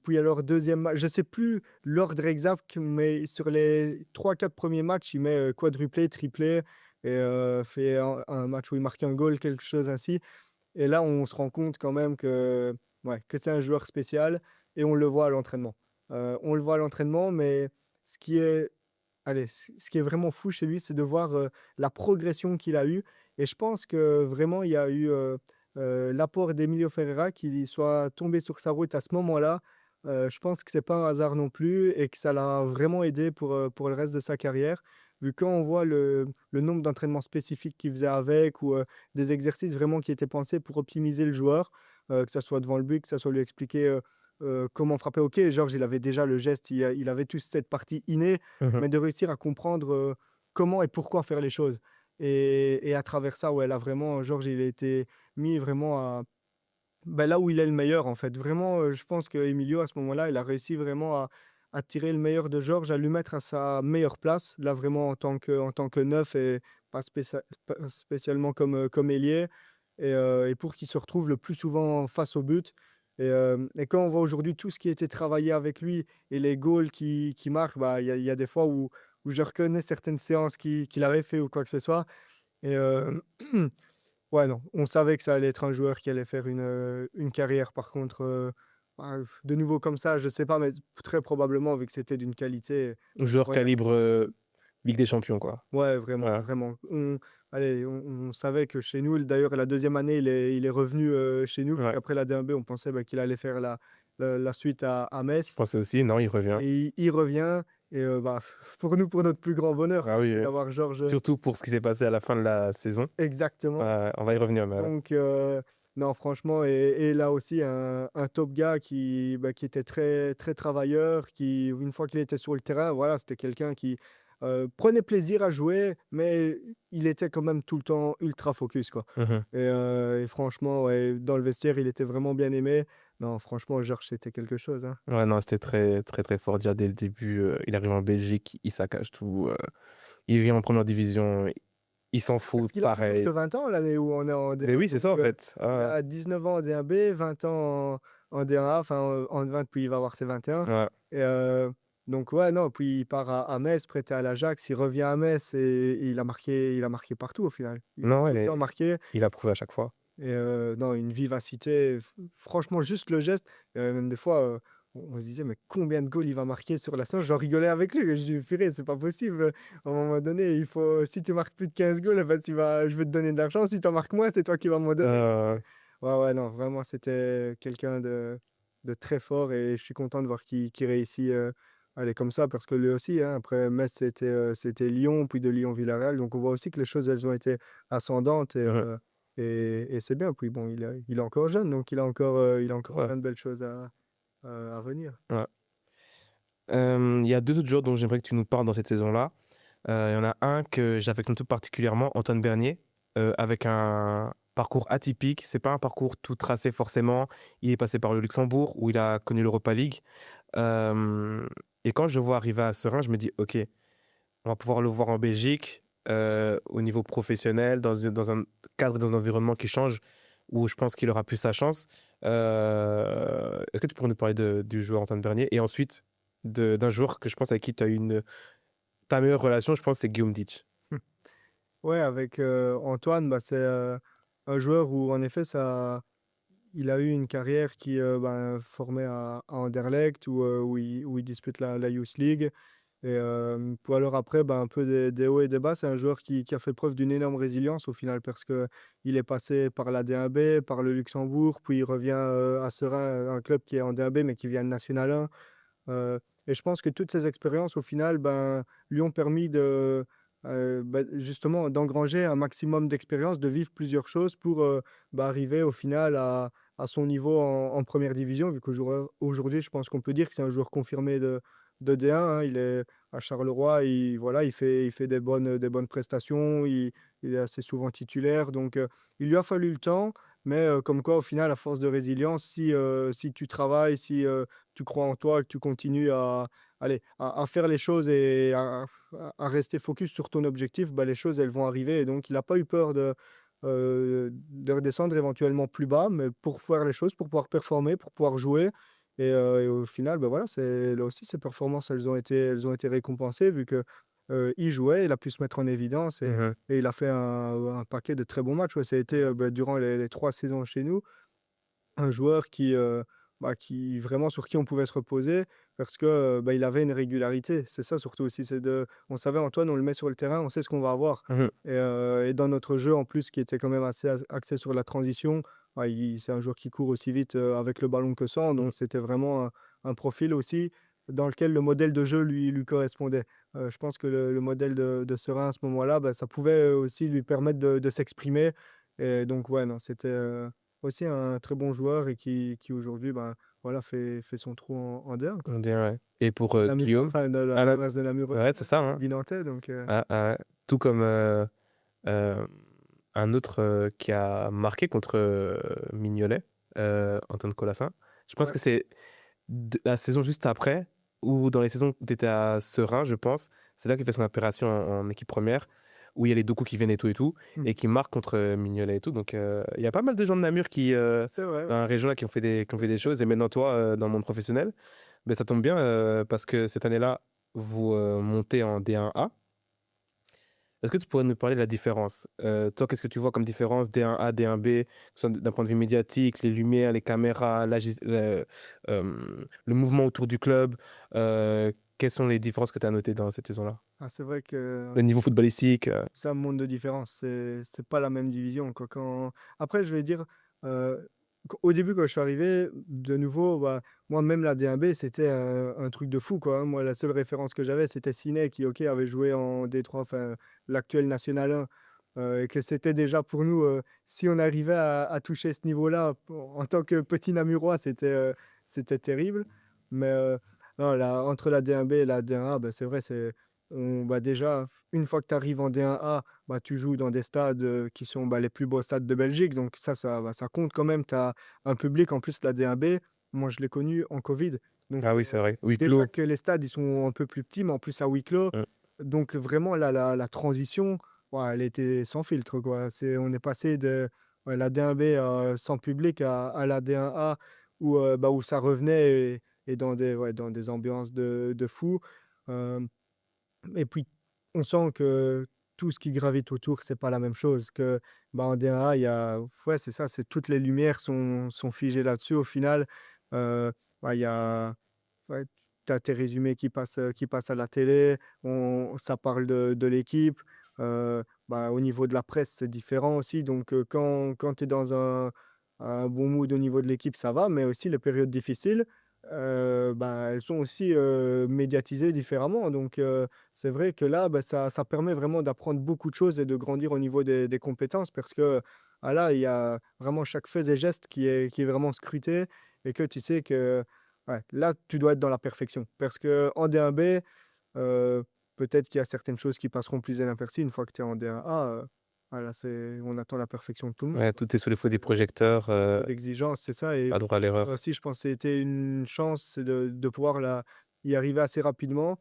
Puis alors, deuxième match, je sais plus l'ordre exact, mais sur les 3-4 premiers matchs, il met quadruplé, triplé, et fait un match où il marque un goal, quelque chose ainsi. Et là, on se rend compte quand même que, ouais, que c'est un joueur spécial, et on le voit à l'entraînement. On le voit à l'entraînement, mais ce qui est, allez, ce qui est vraiment fou chez lui, c'est de voir la progression qu'il a eue. Et je pense que vraiment, il y a eu l'apport d'Emilio Ferreira qui soit tombé sur sa route à ce moment-là. Je pense que c'est pas un hasard non plus et que ça l'a vraiment aidé pour le reste de sa carrière. Vu quand on voit le nombre d'entraînements spécifiques qu'il faisait avec ou des exercices vraiment qui étaient pensés pour optimiser le joueur, que ça soit devant le but, que ça soit lui expliquer comment frapper. Ok, Georges, il avait déjà le geste, il avait toute cette partie innée, Mmh. mais de réussir à comprendre comment et pourquoi faire les choses. Et à travers ça, ouais, là vraiment, Georges, il a été mis vraiment là où il est le meilleur, en fait. Vraiment, je pense que Emilio, à ce moment-là, il a réussi vraiment à tirer le meilleur de Georges, à lui mettre à sa meilleure place, là vraiment en tant que neuf et pas spécialement comme ailier, et pour qu'il se retrouve le plus souvent face au but. Et quand on voit aujourd'hui tout ce qui a été travaillé avec lui et les goals qui marque, bah, il y a des fois où je reconnais certaines séances qu'il avait fait ou quoi que ce soit. Et ouais, non, on savait que ça allait être un joueur qui allait faire une carrière. Par contre, de nouveau comme ça, je sais pas, mais très probablement, vu que c'était d'une qualité Joueur incroyable. calibre, Ligue des champions, quoi. Ouais, vraiment, Ouais. vraiment. Allez, on savait que chez nous, d'ailleurs, la deuxième année, il est revenu chez nous. Ouais. Après la D1B, on pensait qu'il allait faire la suite à Je Metz. pensais aussi, non, il revient. Et il revient. Et pour nous, pour notre plus grand bonheur, Ah oui, d'avoir Georges. surtout pour ce qui s'est passé à la fin de la saison. Exactement. On va y revenir, mais ouais. Donc, non, franchement, et là aussi, un top gars qui était très, très travailleur, qui, une fois qu'il était sur le terrain, voilà, c'était quelqu'un qui prenait plaisir à jouer, mais il était quand même tout le temps ultra focus, quoi. Mmh. Et franchement, ouais, dans le vestiaire, il était vraiment bien aimé. Non, franchement, Georges, c'était quelque chose, hein. Ouais, non, c'était très, très, très fort déjà dès le début, il arrive en Belgique, il saccage tout, il vient en première division, il s'en fout, Parce qu'il a toujours que pareil. 20 ans l'année où on est en Mais D1. oui, c'est Donc, ça, en fait. il Ouais, a 19 ans en D1B, 20 ans en D1A, enfin en 20, puis il va avoir ses 21. ouais. Et donc, ouais, non, puis il part à Metz, prêté à l'Ajax, il revient à Metz et il a marqué partout au final. Il a Non, tout le temps ouais, marqué. il a prouvé à chaque fois. Et non, une vivacité, franchement, juste le geste. Même des fois, on se disait, mais combien de goals il va marquer sur la séance? J'en rigolais avec lui. Je dis, purée, c'est pas possible. À un moment donné, si tu marques plus de 15 goals, eh ben, je vais te donner de l'argent. Si tu en marques moins, c'est toi qui vas m'en donner. Ouais, ouais, non, vraiment, c'était quelqu'un de très fort et je suis content de voir qu'il réussit aller comme ça parce que lui aussi, hein, après Metz, c'était Lyon, puis de Lyon, Villarreal. Donc, on voit aussi que les choses, elles ont été ascendantes Mmh. et c'est bien. Puis bon, il est encore jeune, donc il a encore Ouais, plein de belles choses à venir. ouais. Il y a 2 autres joueurs dont j'aimerais que tu nous parles dans cette saison-là. Il y en a un que j'affectionne tout particulièrement, Antoine Bernier, avec un parcours atypique. C'est pas un parcours tout tracé forcément. Il est passé par le Luxembourg où il a connu l'Europa League. Hem Et quand je le vois arriver à Serein, je me dis: «OK, on va pouvoir le voir en Belgique, au niveau professionnel, dans un cadre et dans un environnement qui change, où je pense qu'il aura plus sa chance». Est-ce que tu pourrais nous parler du joueur Antoine Bernier et ensuite d'un joueur que je pense avec qui tu as eu ta meilleure relation, je pense, c'est Guillaume Ditch? Ouais, avec Antoine, c'est un joueur où, en effet, il a eu une carrière qui formée à Anderlecht où il dispute la Youth League. Et puis alors après, un peu des hauts et des bas. C'est un joueur qui a fait preuve d'une énorme résilience au final parce qu'il est passé par la D1B, par le Luxembourg, puis il revient à Serein, un club qui est en D1B mais qui vient de National 1. Et je pense que toutes ces expériences au final lui ont permis justement d'engranger un maximum d'expérience, de vivre plusieurs choses pour arriver au final à son niveau en première division, vu qu'aujourd'hui, je pense qu'on peut dire que c'est un joueur confirmé de D1, hein. Il est à Charleroi, voilà, il fait des bonnes prestations, il est assez souvent titulaire, donc il lui a fallu le temps, mais comme quoi, au final, à force de résilience, si tu travailles, si tu crois en toi, que tu continues à allez, à faire les choses et à rester focus sur ton objectif, bah, les choses, elles vont arriver. Et donc, il n'a pas eu peur de redescendre éventuellement plus bas, mais pour faire les choses, pour pouvoir performer, pour pouvoir jouer. Et au final, bah, voilà, là aussi, ses performances, elles ont été récompensées vu que il jouait, il a pu se mettre en évidence Mhm. et il a fait un paquet de très bons matchs. Ouais, ça a été bah, durant les 3 saisons chez nous, un joueur qui vraiment sur qui on pouvait se reposer parce que, bah, il avait une régularité. C'est ça surtout aussi, on savait Antoine, on le met sur le terrain, on sait ce qu'on va avoir. Mhm. Et dans notre jeu en plus qui était quand même assez axé sur la transition, bah, c'est un joueur qui court aussi vite, avec le ballon que sans, Mhm. donc c'était vraiment un profil aussi dans lequel le modèle de jeu lui correspondait. Je pense que le modèle de Serein à ce moment-là, bah, ça pouvait, aussi lui permettre de s'exprimer. Et donc ouais, non, c'était, aussi un très bon joueur et qui aujourd'hui, ben, voilà, fait son trou en D1, quoi. On dirait, ouais. Et pour Namur, Guillaume, enfin, à la- l'inverse de Namur, ouais, c'est ça, hein. dit nantais, donc Ah, ah, ouais. Tout comme euh, un autre qui a marqué contre Mignolet, Antoine Colassin. Je pense ouais. que c'est la saison juste après, ou dans les saisons où tu étais à Serein, je pense. C'est là qu'il fait son apparition en équipe première, où il y a les Doku qui viennent et tout, Mmh. et qui marquent contre Mignolet et tout. Donc il y a pas mal de gens de Namur qui, C'est vrai, dans ouais. la région là, qui ont fait des choses. Et maintenant, toi, dans le monde professionnel, ben, ça tombe bien parce que cette année-là, vous montez en D1A. Est-ce que tu pourrais nous parler de la différence? Toi, qu'est-ce que tu vois comme différence D1A, D1B, que ce soit d'un point de vue médiatique, les lumières, les caméras, le mouvement autour du club? Quelles sont les différences que tu as notées dans cette saison-là? Ah, c'est vrai que Le niveau footballistique? c'est un monde de différence. C'est pas la même division, quoi. Après, je vais dire, au début, quand je suis arrivé, de nouveau, bah, moi, même la D1B, c'était un truc de fou, quoi, hein. Moi, la seule référence que j'avais, c'était Ciné qui, OK, avait joué en D3, enfin, l'actuel National 1, et que c'était déjà pour nous, si on arrivait à toucher ce niveau-là, en tant que petit Namurois, c'était terrible. Mais non, entre la D1B et la D1A, bah, c'est vrai, bah, déjà, une fois que tu arrives en D1A, bah, tu joues dans des stades qui sont bah, les plus beaux stades de Belgique. Donc ça compte quand même. Tu as un public. En plus, la D1B, moi, je l'ai connu en Covid. Donc Ah oui, c'est vrai. Huis déjà clos. que les stades, ils sont un peu plus petits, mais en plus à huis clos. Mm. Donc vraiment, la transition, ouais, elle était sans filtre, quoi. On est passé de la D1B sans public à la D1A où ça revenait et dans des ambiances de fou. Euh, et puis, on sent que tout ce qui gravite autour, c'est pas la même chose. Bah, en DA, ouais, c'est ça, toutes les lumières sont figées là-dessus. Au final, bah, ouais, tu as tes résumés qui passent à la télé, ça parle de l'équipe. Bah, au niveau de la presse, c'est différent aussi. Donc, quand tu es dans un bon mood au niveau de l'équipe, ça va, mais aussi les périodes difficiles, bah, elles sont aussi médiatisées différemment. Donc, c'est vrai que là, bah, ça permet vraiment d'apprendre beaucoup de choses et de grandir au niveau des compétences parce que là, il y a vraiment chaque fait et geste qui est vraiment scruté et que tu sais que ouais, là, tu dois être dans la perfection. Parce qu'en D1B, heu, peut-être qu'il y a certaines choses qui passeront plus inaperçues. Une fois que tu es en D1A, voilà, on attend la perfection de tout le monde, Ouais, quoi. tout est sous les feux des projecteurs, L'exigence, c'est ça. Et pas droit à ça l'erreur. aussi, je pense que c'était une chance, c'est de pouvoir y arriver assez rapidement.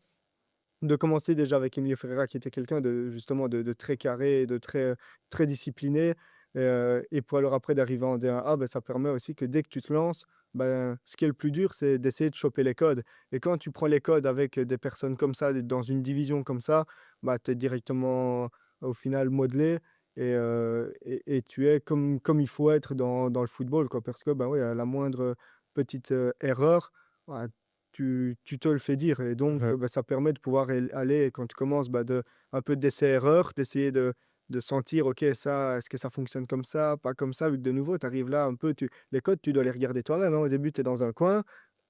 De commencer déjà avec Emilio Ferreira qui était quelqu'un justement de très carré et de très discipliné, et puis alors après d'arriver en D1A, bah, ça permet aussi que dès que tu te lances, ben, ce qui est le plus dur, c'est d'essayer de choper les codes et quand tu prends les codes avec des personnes comme ça, dans une division comme ça, bah, tu es directement au final modelé et tu es comme il faut être dans le football, quoi. Parce que, bah, ouais, à la moindre petite, erreur, bah, tu te le fais dire et donc Ouais. bah, ça permet de pouvoir aller quand tu commences, bah, un peu d'essais-erreurs, d'essayer de sentir: «OK, ça, est-ce que ça fonctionne comme ça? Pas comme ça?» vu que de nouveau, tu arrives là un peu, les codes, tu dois les regarder toi-même, hein. Au début, tu es dans un coin,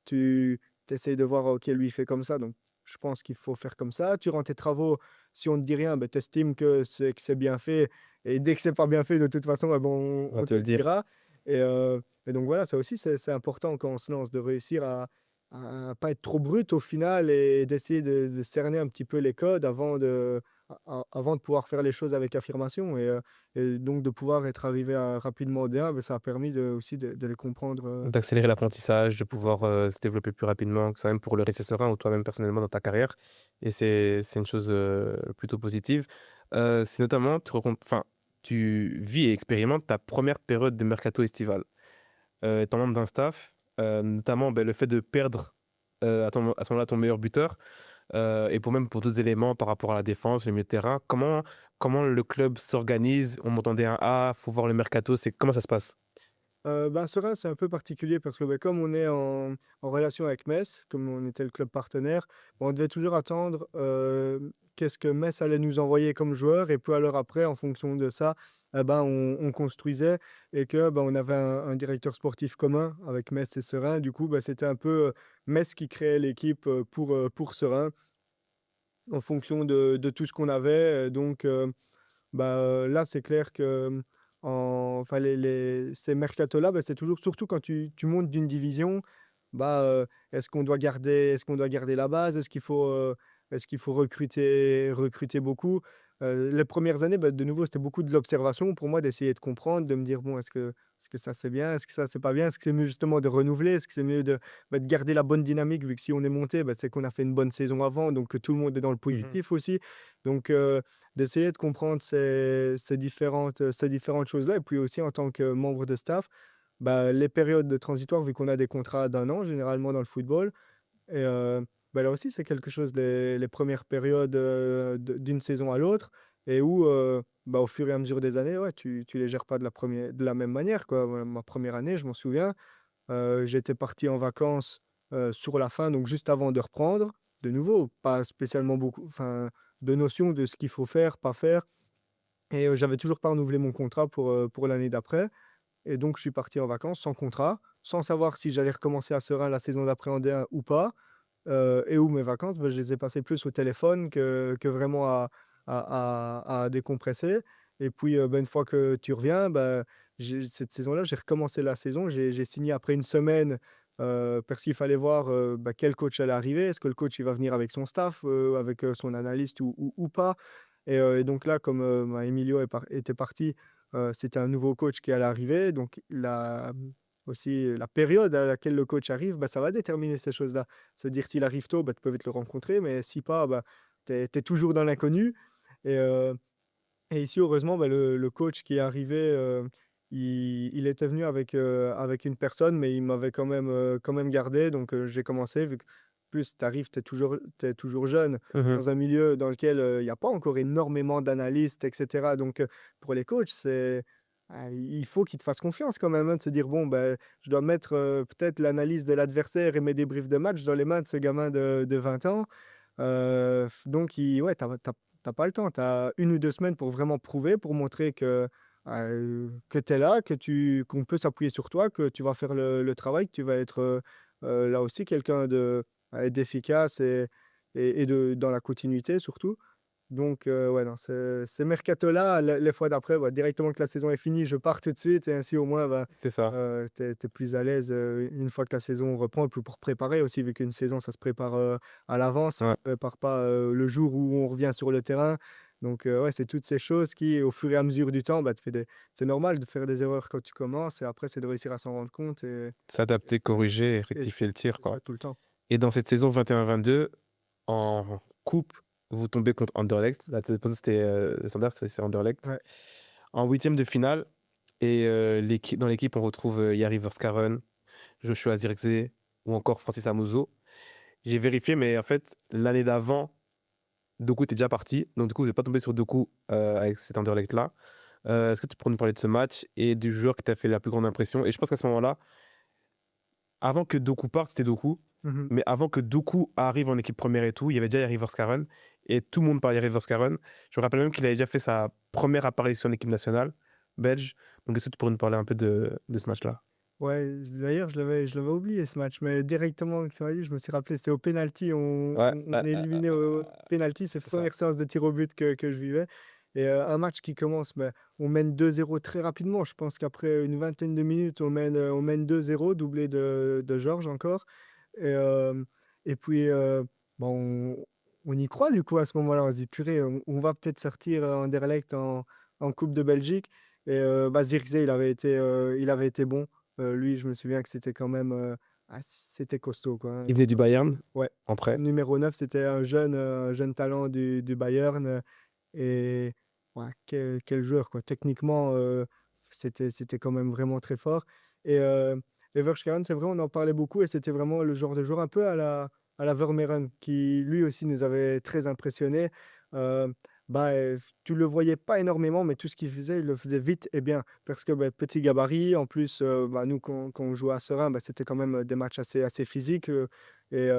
tu essayes de voir: «OK, lui, il fait comme ça, donc je pense qu'il faut faire comme ça». Tu rends tes travaux, si on ne te dit rien, bah, tu estimes que c'est bien fait et dès que c'est pas bien fait, de toute façon, bah, bon, On va on te te le le dire. dira et donc voilà, ça aussi, c'est important quand on se lance de réussir à pas être trop brut au final et d'essayer de cerner un petit peu les codes avant de pouvoir faire les choses avec affirmation et donc de pouvoir être arrivé rapidement au D1, ça a permis aussi de les comprendre. D'accélérer l'apprentissage, de pouvoir, se développer plus rapidement, que ça même pour le rester serein ou toi-même personnellement dans ta carrière et c'est une chose, plutôt positive. C'est notamment tu vis et expérimentes ta première période de mercato estival. Étant membre d'un staff, notamment, le fait de perdre, à ce moment-là ton meilleur buteur, et pour d'autres éléments par rapport à la défense, le milieu de terrain, comment le club s'organise? On monte en D1A, faut voir le mercato, comment ça se passe? Serein, c'est un peu particulier parce que, comme on est en relation avec Metz, comme on était le club partenaire, on devait toujours attendre, qu'est-ce que Metz allait nous envoyer comme joueur et puis alors après, en fonction de ça, on construisait et que, on avait un directeur sportif commun avec Metz et Serein. Du coup, c'était un peu, Metz qui créait l'équipe, pour Serein en fonction de tout ce qu'on avait, là, c'est clair que, enfin ces mercatos-là, c'est toujours surtout quand tu montes d'une division, est-ce qu'on doit garder la base? Est-ce qu'il faut recruter beaucoup? Les premières années, de nouveau, c'était beaucoup de l'observation pour moi, d'essayer de comprendre, de me dire: «Bon, est-ce que ça, c'est bien? Est-ce que ça, c'est pas bien? Est-ce que c'est mieux justement de renouveler? Est-ce que c'est mieux de garder la bonne dynamique?» vu que si on est monté, c'est qu'on a fait une bonne saison avant, donc que tout le monde est dans le Mmh. positif aussi. Donc d'essayer de comprendre ces différentes choses-là et puis aussi en tant que membre de staff, les périodes de transitoire, vu qu'on a des contrats d'un an généralement dans le football et là aussi c'est quelque chose les premières périodes, d'une saison à l'autre et où, au fur et à mesure des années, ouais, tu les gères pas de la même manière, quoi. Ma première année, je m'en souviens, j'étais parti en vacances, sur la fin, donc juste avant de reprendre. De nouveau, pas spécialement beaucoup de notions de ce qu'il faut faire, pas faire et j'avais toujours pas renouvelé mon contrat pour l'année d'après et donc je suis parti en vacances sans contrat, sans savoir si j'allais recommencer à Serein la saison d'après en D1 ou pas, et où mes vacances, je les ai passées plus au téléphone que vraiment à décompresser et puis, une fois que tu reviens, cette saison-là, j'ai recommencé la saison. J'ai signé après une semaine, parce qu'il fallait voir, quel coach allait arriver. Est-ce que le coach, il va venir avec son staff, avec, son analyste ou pas? Et donc là, comme, Emilio était parti, c'était un nouveau coach qui allait arriver. Donc aussi la période à laquelle le coach arrive, ça va déterminer ces choses-là. Se dire s'il arrive tôt, tu peux vite le rencontrer, mais si pas, tu es toujours dans l'inconnu et et ici, heureusement, le coach qui est arrivé, il était venu avec une personne, mais il m'avait quand même gardé. Donc, j'ai commencé, vu que plus tu arrives, tu es toujours jeune, Mmh. dans un milieu dans lequel, il y a pas encore énormément d'analystes et cetera. Donc, pour les coachs, il faut qu'ils te fassent confiance quand même, hein, de se dire: «Bon, je dois mettre, peut-être l'analyse de l'adversaire et mes débriefs de match dans les mains de ce gamin de 20 ans». Donc ouais, tu pas le temps. Tu as 1 ou 2 semaines pour vraiment prouver, pour montrer que tu es là, qu'on peut s'appuyer sur toi, que tu vas faire le travail, que tu vas être, là aussi quelqu'un d'efficace et dans la continuité surtout. Donc ouais, non, ces mercatos-là, les fois d'après, directement que la saison est finie, je pars tout de suite et ainsi au moins, C'est ça. tu es plus à l'aise, une fois que la saison reprend et puis pour préparer aussi, vu qu'une saison, ça se prépare, à l'avance, ça Ouais, se prépare pas, le jour où on revient sur le terrain. Donc ouais, c'est toutes ces choses qui, au fur et à mesure du temps, c'est normal de faire des erreurs quand tu commences et après, c'est de réussir à s'en rendre compte s'adapter, corriger et et rectifier le tir, c'est ça quoi. tout le temps. Et dans cette saison 21-22, en coupe, vous tombez contre Anderlecht. Là, c'était, Standard, c'est Anderlecht. Ouais. En huitième de finale et dans l'équipe, on retrouve, Jari Verskaren, Joshua Zirkzee ou encore Francis Amuzo. J'ai vérifié, mais en fait, l'année d'avant, Doku était déjà parti. Donc, du coup, vous n'êtes pas tombé sur Doku avec cet Anderlecht-là. Est-ce que tu pourrais nous parler de ce match et du joueur qui t'a fait la plus grande impression? Et je pense qu'à ce moment-là, avant que Doku parte, c'était Doku. Mmh. Mais avant que Doku arrive en équipe première et tout, il y avait déjà Jari Verskaren. Et tout le monde parlait de Jari Verskaren. Je me rappelle même qu'il avait déjà fait sa première apparition en équipe nationale belge. Donc, est-ce que tu pourrais nous parler un peu de ce match-là? Ouais, d'ailleurs, je l'avais oublié ce match, mais directement que ça m'a dit, je me suis rappelé, c'est au penalty, Ouais, on est éliminé au penalty, c'est la c'est ça. première séance de tir au but que je vivais et un match qui commence, on mène 2-0 très rapidement. Je pense qu'après une vingtaine de minutes, on mène 2-0, doublé de Georges encore et et puis, bon on y croit du coup à ce moment-là. On se dit: «Purée, on va peut-être sortir, Anderlecht en coupe de Belgique» et bah, Zirkzee, il avait été bon. Lui, je me souviens que c'était quand même, c'était costaud quoi, hein. Il venait du Bayern, Ouais, en prêt. numéro 9 c'était un jeune talent du Bayern, et ouais, quel joueur quoi. Techniquement, c'était quand même vraiment très fort et Everschieren, c'est vrai, on en parlait beaucoup et c'était vraiment le genre de joueur un peu à la Vermeeren qui lui aussi nous avait très impressionnés. Heu, bah, tu le voyais pas énormément, mais tout ce qu'il faisait, il le faisait vite et bien parce que, bah, petit gabarit en plus, bah, nous quand on jouait à Serein, bah, c'était quand même, des matchs assez physiques, et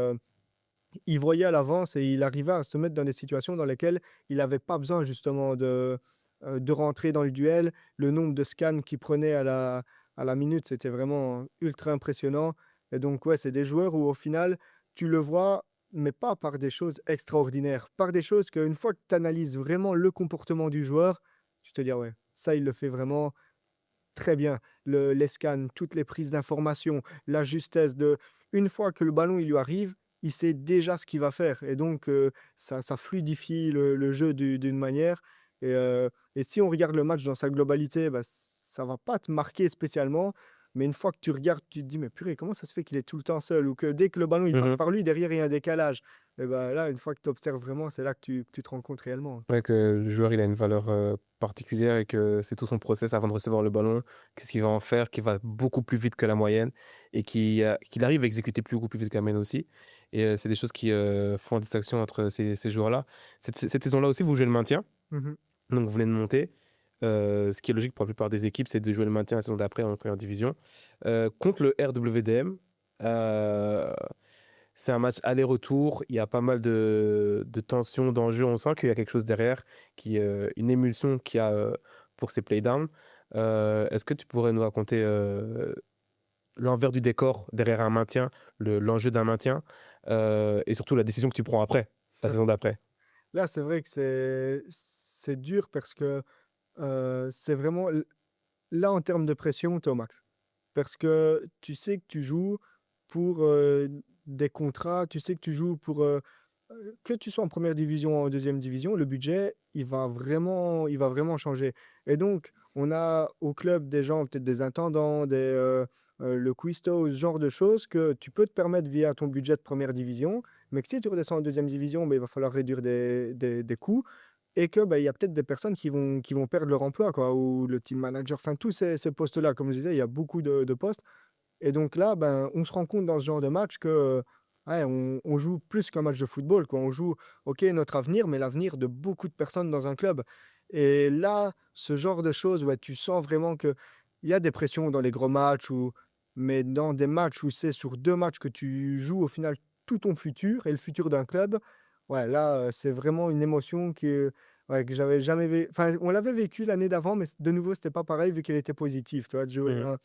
il voyait à l'avance et il arrivait à se mettre dans des situations dans lesquelles il n'avait pas besoin justement de rentrer dans le duel. Le nombre de scans qu'il prenait à la minute, c'était vraiment ultra impressionnant. Et donc, ouais, c'est des joueurs où au final, tu le vois, mais pas par des choses extraordinaires, par des choses qu'une fois que tu analyses vraiment le comportement du joueur, tu te dis, ah ouais, ça, il le fait vraiment très bien. Les scans, toutes les prises d'informations, la justesse de une fois que le ballon, il lui arrive, il sait déjà ce qu'il va faire et donc ça fluidifie le jeu d'une manière et si on regarde le match dans sa globalité, bah, ça va pas te marquer spécialement, mais une fois que tu regardes, tu te dis: «Mais purée, comment ça se fait qu'il est tout le temps seul?» ou que dès que le ballon, il passe Mmh. par lui, derrière, il y a un décalage et bah, là, une fois que tu observes vraiment, c'est là que tu te rends compte réellement. Ouais, que le joueur, il a une valeur, particulière et que c'est tout son process avant de recevoir le ballon. Qu'est-ce qu'il va en faire, qui va beaucoup plus vite que la moyenne et qu'il arrive à exécuter beaucoup plus vite que la moyenne aussi et c'est des choses qui, font la distinction entre ces joueurs-là. Cette saison-là aussi, vous jouez le maintien, Mmh. donc vous venez de monter. Ce qui est logique pour la plupart des équipes, c'est de jouer le maintien la saison d'après en première division. Contre le RWDM, heu c'est un match aller-retour, il y a pas mal de tensions, d'enjeux, on sent qu'il y a quelque chose derrière, une émulsion qu'il y a, pour ces playdowns. Est-ce que tu pourrais nous raconter, l'envers du décor derrière un maintien, l'enjeu d'un maintien, et surtout la décision que tu prends après, la saison d'après? Là, c'est vrai que c'est dur parce que, c'est vraiment là, en termes de pression, tu es au max. Parce que tu sais que tu joues pour, des contrats, tu sais que tu joues pour, que tu sois en première division ou en deuxième division, le budget, il va vraiment changer et donc on a au club des gens, peut-être des intendants, le cuistot, ce genre de choses que tu peux te permettre via ton budget de première division, mais que si tu redescends en deuxième division, beh, il va falloir réduire des coûts et que, bah, il y a peut-être des personnes qui vont perdre leur emploi, quoi, ou le team manager, enfin tous ces postes-là. Comme je disais, il y a beaucoup de postes et donc là, ben, on se rend compte dans ce genre de match que, ouais, on joue plus qu'un match de football, quoi. On joue, OK, notre avenir, mais l'avenir de beaucoup de personnes dans un club et là, ce genre de choses, ouais, tu sens vraiment qu'il y a des pressions dans les gros matchs mais dans des matchs où c'est sur 2 matchs que tu joues au final tout ton futur et le futur d'un club, ouais, là, c'est vraiment une émotion ouais, que j'avais jamais enfin, on l'avait vécu l'année d'avant, mais de nouveau, c'était pas pareil vu qu'elle était positive, tu vois? De jouer Mmh.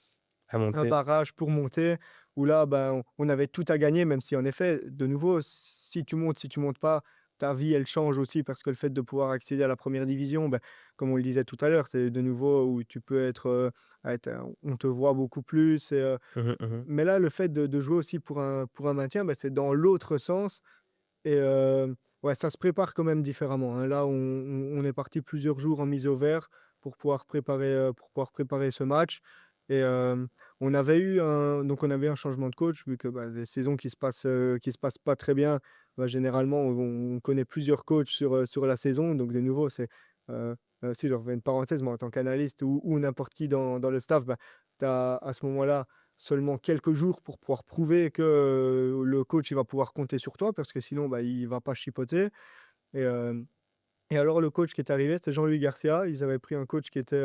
À un monter. barrage pour monter, où là, ben, on avait tout à gagner, même si en effet, de nouveau, si tu montes, si tu montes pas, ta vie, elle change aussi parce que le fait de pouvoir accéder à la première division, ben, comme on le disait tout à l'heure, c'est de nouveau où tu peux être, on te voit beaucoup plus. Mmh mh. Mmh. Mais là, le fait de jouer aussi pour un maintien, ben, c'est dans l'autre sens. Et ouais, ça se prépare quand même différemment, hein. Là, on est parti plusieurs jours en mise au vert pour pouvoir préparer ce match et on avait un changement de coach vu que, bah, des saisons qui se passent pas très bien, bah, généralement, on connaît plusieurs coachs sur la saison. Donc de nouveau, heu si je refais une parenthèse, moi, en tant qu'analyste ou n'importe qui dans le staff, bah, tu as à ce moment-là seulement quelques jours pour pouvoir prouver que, le coach, il va pouvoir compter sur toi parce que sinon, bah, il va pas chipoter et et alors le coach qui est arrivé, c'était Jean-Louis Garcia. Ils avaient pris un coach qui était,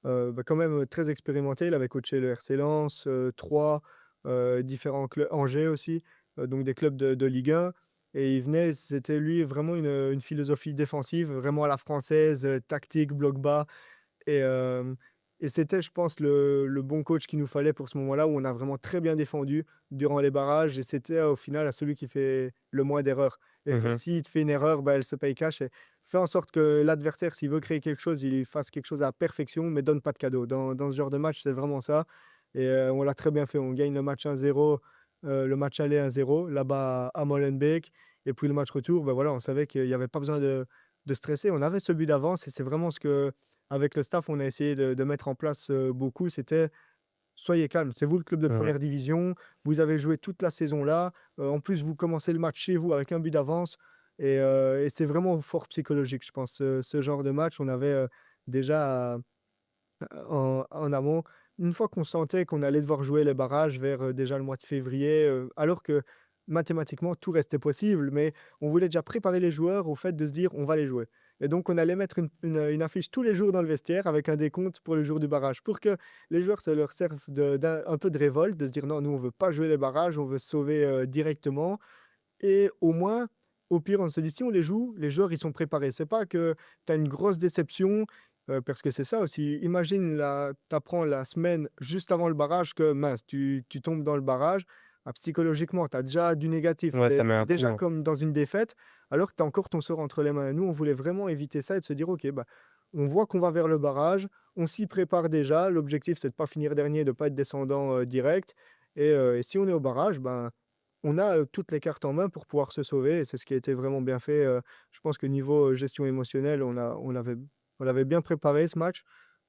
bah, quand même, très expérimenté. Il avait coaché le RC Lens, Troyes, différents clubs, Angers aussi, donc des clubs de Ligue 1 et il venait, c'était lui vraiment une philosophie défensive, vraiment à la française, tactique, bloc bas et c'était, je pense, le bon coach qu'il nous fallait pour ce moment-là, où on a vraiment très bien défendu durant les barrages et c'était, au final, à celui qui fait le moins d'erreurs et Mmh. s'il te fait une erreur, bah, elle se paye cash et fais en sorte que l'adversaire, s'il veut créer quelque chose, il fasse quelque chose à la perfection, mais donne pas de cadeau. Dans ce genre de match, c'est vraiment ça et on l'a très bien fait. On gagne le match 1-0, le match aller 1-0 là-bas à Molenbeek Et puis le match retour, bah, voilà, on savait qu'il y avait pas besoin de stresser. On avait ce but d'avance et c'est vraiment ce que avec le staff, on a essayé de mettre en place, beaucoup. C'était: «Soyez calme, c'est vous le club de Mhm. première division, vous avez joué toute la saison là, en plus vous commencez le match chez vous avec un but d'avance» et c'est vraiment fort psychologique, je pense, ce genre de match. On avait, déjà en amont. Une fois qu'on sentait qu'on allait devoir jouer les barrages vers, déjà le mois de février, alors que mathématiquement tout restait possible, mais on voulait déjà préparer les joueurs au fait de se dire: «On va les jouer» et donc on allait mettre une affiche tous les jours dans le vestiaire avec un décompte pour le jour du barrage pour que les joueurs, ça leur serve un peu de révolte, de se dire: «Non, nous on veut pas jouer les barrages, on veut se sauver, directement» et au moins, au pire, on se dit: «Si on les joue, les joueurs, ils sont préparés». C'est pas que tu as une grosse déception, parce que c'est ça aussi. Imagine la tu apprends la semaine juste avant le barrage que mince, tu tombes dans le barrage. Ah, psychologiquement, tu as déjà du négatif. Ouais, Tu ça es met un coup, déjà hein. comme dans une défaite, alors que tu as encore ton sort entre les mains. Nous, on voulait vraiment éviter ça et de se dire: «OK, bah, on voit qu'on va vers le barrage, on s'y prépare déjà. L'objectif, c'est de pas finir dernier, de pas être descendant, direct et si on est au barrage, ben, on a, toutes les cartes en main pour pouvoir se sauver et c'est ce qui a été vraiment bien fait, je pense que niveau, gestion émotionnelle, on l'avait bien préparé ce match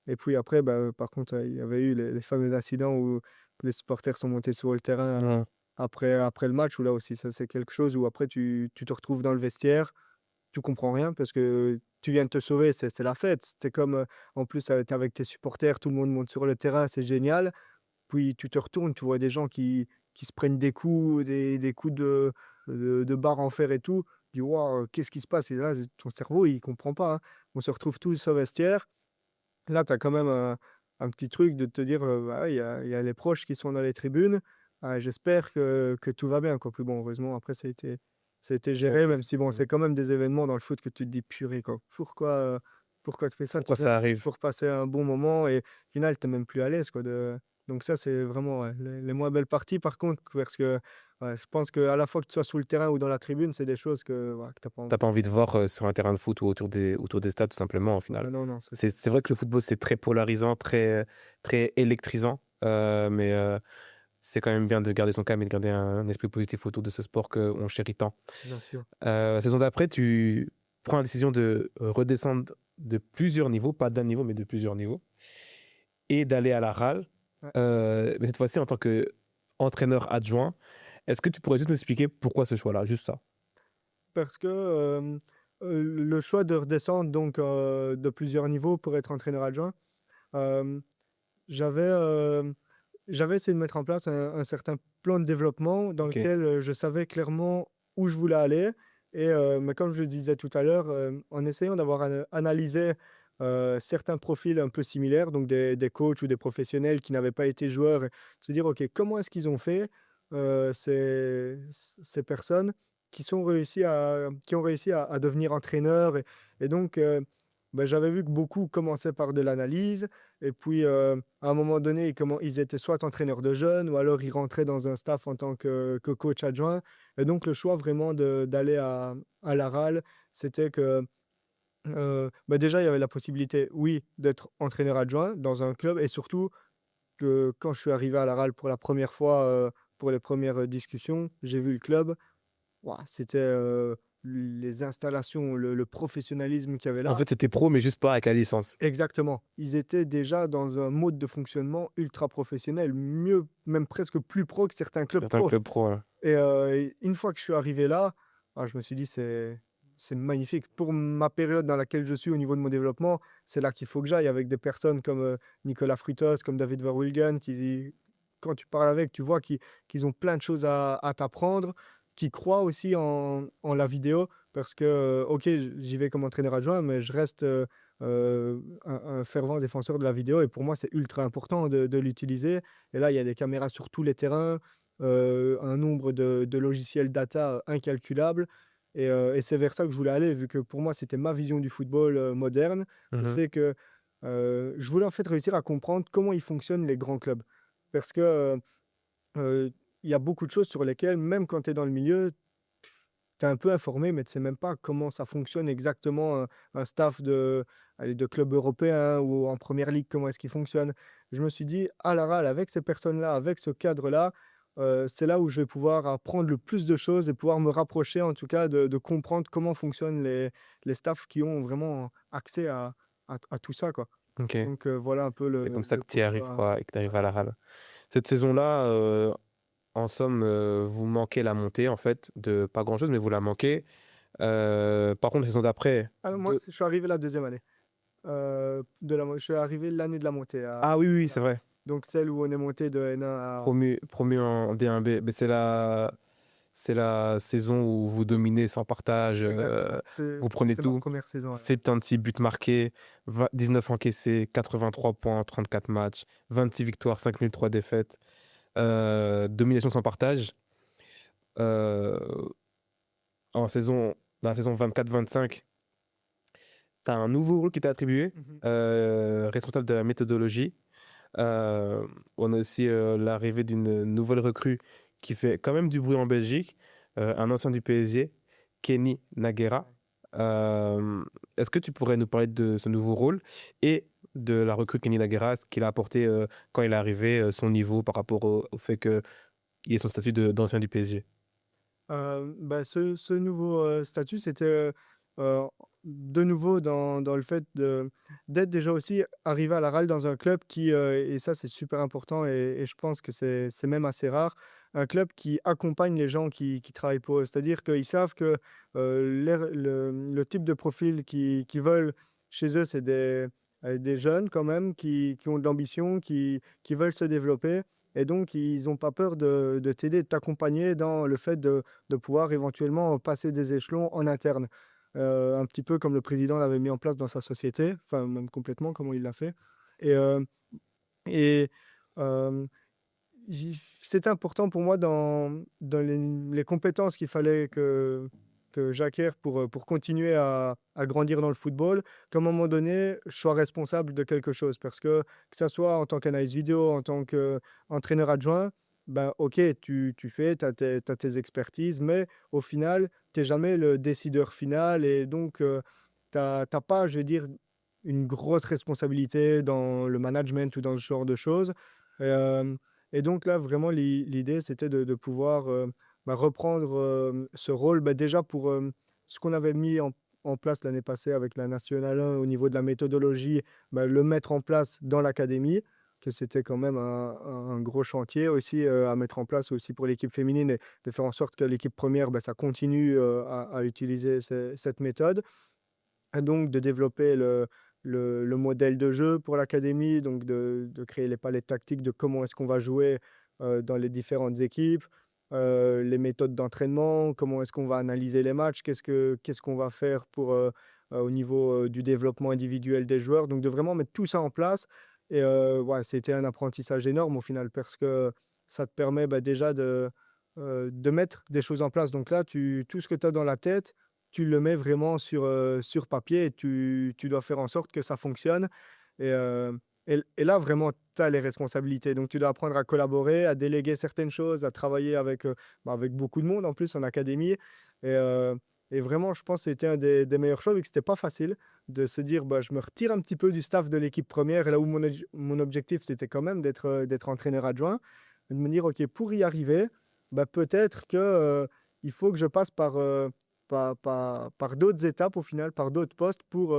et puis après, bah, par contre, il y avait eu les fameux incidents où les supporters sont montés sur le terrain, Mhm. après le match où là aussi ça c'est quelque chose où après tu te retrouves dans le vestiaire, tu comprends rien parce que tu viens de te sauver, c'est la fête. C'est comme, en plus, tu es avec tes supporters, tout le monde monte sur le terrain, c'est génial. Puis tu te retournes, tu vois des gens qui se prennent des coups, des coups de barre en fer et tout. Tu dis: «Waouh, qu'est-ce qui se passe?» et là, ton cerveau, il comprend pas, hein. On se retrouve tous au vestiaire. Là, tu as quand même un petit truc de te dire, bah, ouais, il y a les proches qui sont dans les tribunes. Ah, j'espère que tout va bien, quoi. Puis bon, heureusement, après, ça a été Ils sont géré, même tous. si bon, Mhm. c'est quand même des événements dans le foot que tu te dis: «Purée, quoi, pourquoi tu fais ça?» Tu Pourquoi viens ça arrive? pour passer un bon moment et au final, tu es même plus à l'aise, quoi, donc ça, c'est vraiment, ouais, les moins belles parties, par contre, parce que, ouais, je pense qu'à la fois que tu sois sur le terrain ou dans la tribune, c'est des choses que, voilà, que tu pas T'as envie. pas envie de voir, sur un terrain de foot ou autour des stades, tout simplement, au Ah final. non, non, c'est C'est vrai que le football, c'est très polarisant, très électrisant, mais c'est quand même bien de garder son calme et de garder un esprit positif autour de ce sport qu'on chérit tant. bien sûr. La saison d'après, tu prends la décision de redescendre de plusieurs niveaux, pas d'un niveau, mais de plusieurs niveaux et d'aller à la RAL, Ouais. mais cette fois-ci en tant qu'entraîneur adjoint. Est-ce que tu pourrais juste nous expliquer pourquoi ce choix-là? Juste ça. Parce que, le choix de redescendre donc, de plusieurs niveaux pour être entraîneur adjoint, hem, j'avais, j'avais essayé de mettre en place un certain plan de développement dans OK. lequel, je savais clairement où je voulais aller mais comme je le disais tout à l'heure, en essayant d'avoir analysé, certains profils un peu similaires, donc des coachs ou des professionnels qui n'avaient pas été joueurs et se dire: «OK, comment est-ce qu'ils ont fait, ces personnes qui ont réussi à devenir entraîneurs?» et donc bah, j'avais vu que beaucoup commençaient par de l'analyse et puis, à un moment donné, ils étaient soit entraîneurs de jeunes ou alors ils rentraient dans un staff en tant que coach adjoint et donc le choix vraiment d'aller à l'ARAL, c'était que, bah, déjà, il y avait la possibilité, oui, d'être entraîneur adjoint dans un club et surtout que quand je suis arrivé à l'ARAL pour la première fois, pour les premières discussions, j'ai vu le club. Waouh, c'était, les installations, le professionnalisme qu'il y avait là. En fait, c'était pro, mais juste pas avec la licence. Exactement. Ils étaient déjà dans un mode de fonctionnement ultra professionnel, mieux, même presque plus pro que certains clubs Certains pro. clubs pro, hein. Et une fois que je suis arrivé là, ah, je me suis dit: «C'est magnifique. Pour ma période dans laquelle je suis au niveau de mon développement, c'est là qu'il faut que j'aille», avec des personnes comme, Nicolas Frutos, comme David Verwilgen qui quand tu parles avec, tu vois qu'ils ont plein de choses à t'apprendre, qui croient aussi en la vidéo parce que, OK, j'y vais comme entraîneur adjoint, mais je reste, un fervent défenseur de la vidéo et pour moi, c'est ultra important de l'utiliser et là, il y a des caméras sur tous les terrains, un nombre de logiciels data incalculable et c'est vers ça que je voulais aller vu que pour moi, c'était ma vision du football, moderne. Mmh. C'est que, je voulais en fait réussir à comprendre comment ils fonctionnent les grands clubs. Parce que, il y a beaucoup de choses sur lesquelles, même quand tu es dans le milieu, tu es un peu informé, mais tu sais même pas comment ça fonctionne exactement un staff de clubs européens ou en première ligue, comment est-ce qu'il fonctionne. Je me suis dit: «Ah la râle, avec ces personnes-là, avec ce cadre-là, c'est là où je vais pouvoir apprendre le plus de choses et pouvoir me rapprocher en tout cas de comprendre comment fonctionnent les staffs qui ont vraiment accès à tout ça, quoi. OK. Donc voilà un peu C'est le comme ça le que tu y arrives, pourquoi. quoi et que tu arrives à la râle. Cette saison-là, en somme, vous manquez la montée, en fait, de pas grand-chose, mais vous la manquez. Par contre, la saison d'après, Ah non, moi, de je suis arrivé la deuxième année, je suis arrivé l'année de la montée ah oui, oui, voilà. c'est vrai, Donc celle où on est monté de N1 à promu en D1B, mais c'est la saison où vous dominez sans partage, exactement, vous prenez c'était ma tout. première saison, ouais. 76 buts marqués, 19 encaissés, 83 points en 34 matchs, 26 victoires, 5 nuls, 3 défaites, domination sans partage. Heu, en saison dans la saison 24-25, tu as un nouveau rôle qui t'est attribué, Mmh. responsable de la méthodologie. On a aussi, l'arrivée d'une nouvelle recrue qui fait quand même du bruit en Belgique, un ancien du PSG, Kenny Naguera. Ouais. Est-ce que tu pourrais nous parler de ce nouveau rôle et de la recrue Kenny Naguera, ce qu'il a apporté, quand il est arrivé, son niveau par rapport au fait qu'il ait son statut d'ancien du PSG? Bah, ce nouveau, statut, c'était, heu, de nouveau dans le fait d'être déjà aussi arrivé à la RAL dans un club qui, et ça, c'est super important et je pense que c'est même assez rare, un club qui accompagne les gens qui travaillent pour eux. C'est-à-dire qu'ils savent que, le type de profil qu'ils veulent chez eux, c'est des jeunes quand même qui ont de l'ambition, qui veulent se développer et donc ils ont pas peur de t'aider, de t'accompagner dans le fait de pouvoir éventuellement passer des échelons en interne. Un petit peu comme le président l'avait mis en place dans sa société, enfin même complètement comment il l'a fait et et hem, c'était important pour moi dans les compétences qu'il fallait que j'acquière pour continuer à grandir dans le football, qu'à un moment donné, je sois responsable de quelque chose. Parce que ça soit en tant qu'analyse vidéo, en tant qu'entraîneur adjoint, ben, OK, tu fais, tu as tes expertises, mais au final, tu es jamais le décideur final et donc tu as pas, je vais dire, une grosse responsabilité dans le management ou dans ce genre de choses. Et et donc là, vraiment, l'idée, c'était de pouvoir, reprendre, ce rôle, bah, déjà pour, ce qu'on avait mis en place l'année passée avec la nationale 1 au niveau de la méthodologie, bah, le mettre en place dans l'académie, que c'était quand même un gros chantier aussi, à mettre en place aussi pour l'équipe féminine et de faire en sorte que l'équipe première, bah, ça continue, à utiliser cette méthode. Et donc de développer le modèle de jeu pour l'académie, donc de créer les palettes tactiques de comment est-ce qu'on va jouer, dans les différentes équipes, les méthodes d'entraînement, comment est-ce qu'on va analyser les matchs, qu'est-ce qu'on va faire pour, au niveau, du développement individuel des joueurs. Donc de vraiment mettre tout ça en place et ouais, c'était un apprentissage énorme au final parce que ça te permet, bah, déjà de mettre des choses en place. Donc là, tout ce que tu as dans la tête, tu le mets vraiment sur papier et tu dois faire en sorte que ça fonctionne et et là vraiment tu as les responsabilités. Donc tu dois apprendre à collaborer, à déléguer certaines choses, à travailler avec, avec beaucoup de monde en plus en académie et et vraiment je pense que c'était un des meilleures choses et que c'était pas facile de se dire: «Bah, je me retire un petit peu du staff de l'équipe première là où mon objectif c'était quand même d'être entraîneur adjoint. De me dire: «OK, pour y arriver, bah, peut-être que, il faut que je passe par d'autres étapes au final, par d'autres postes pour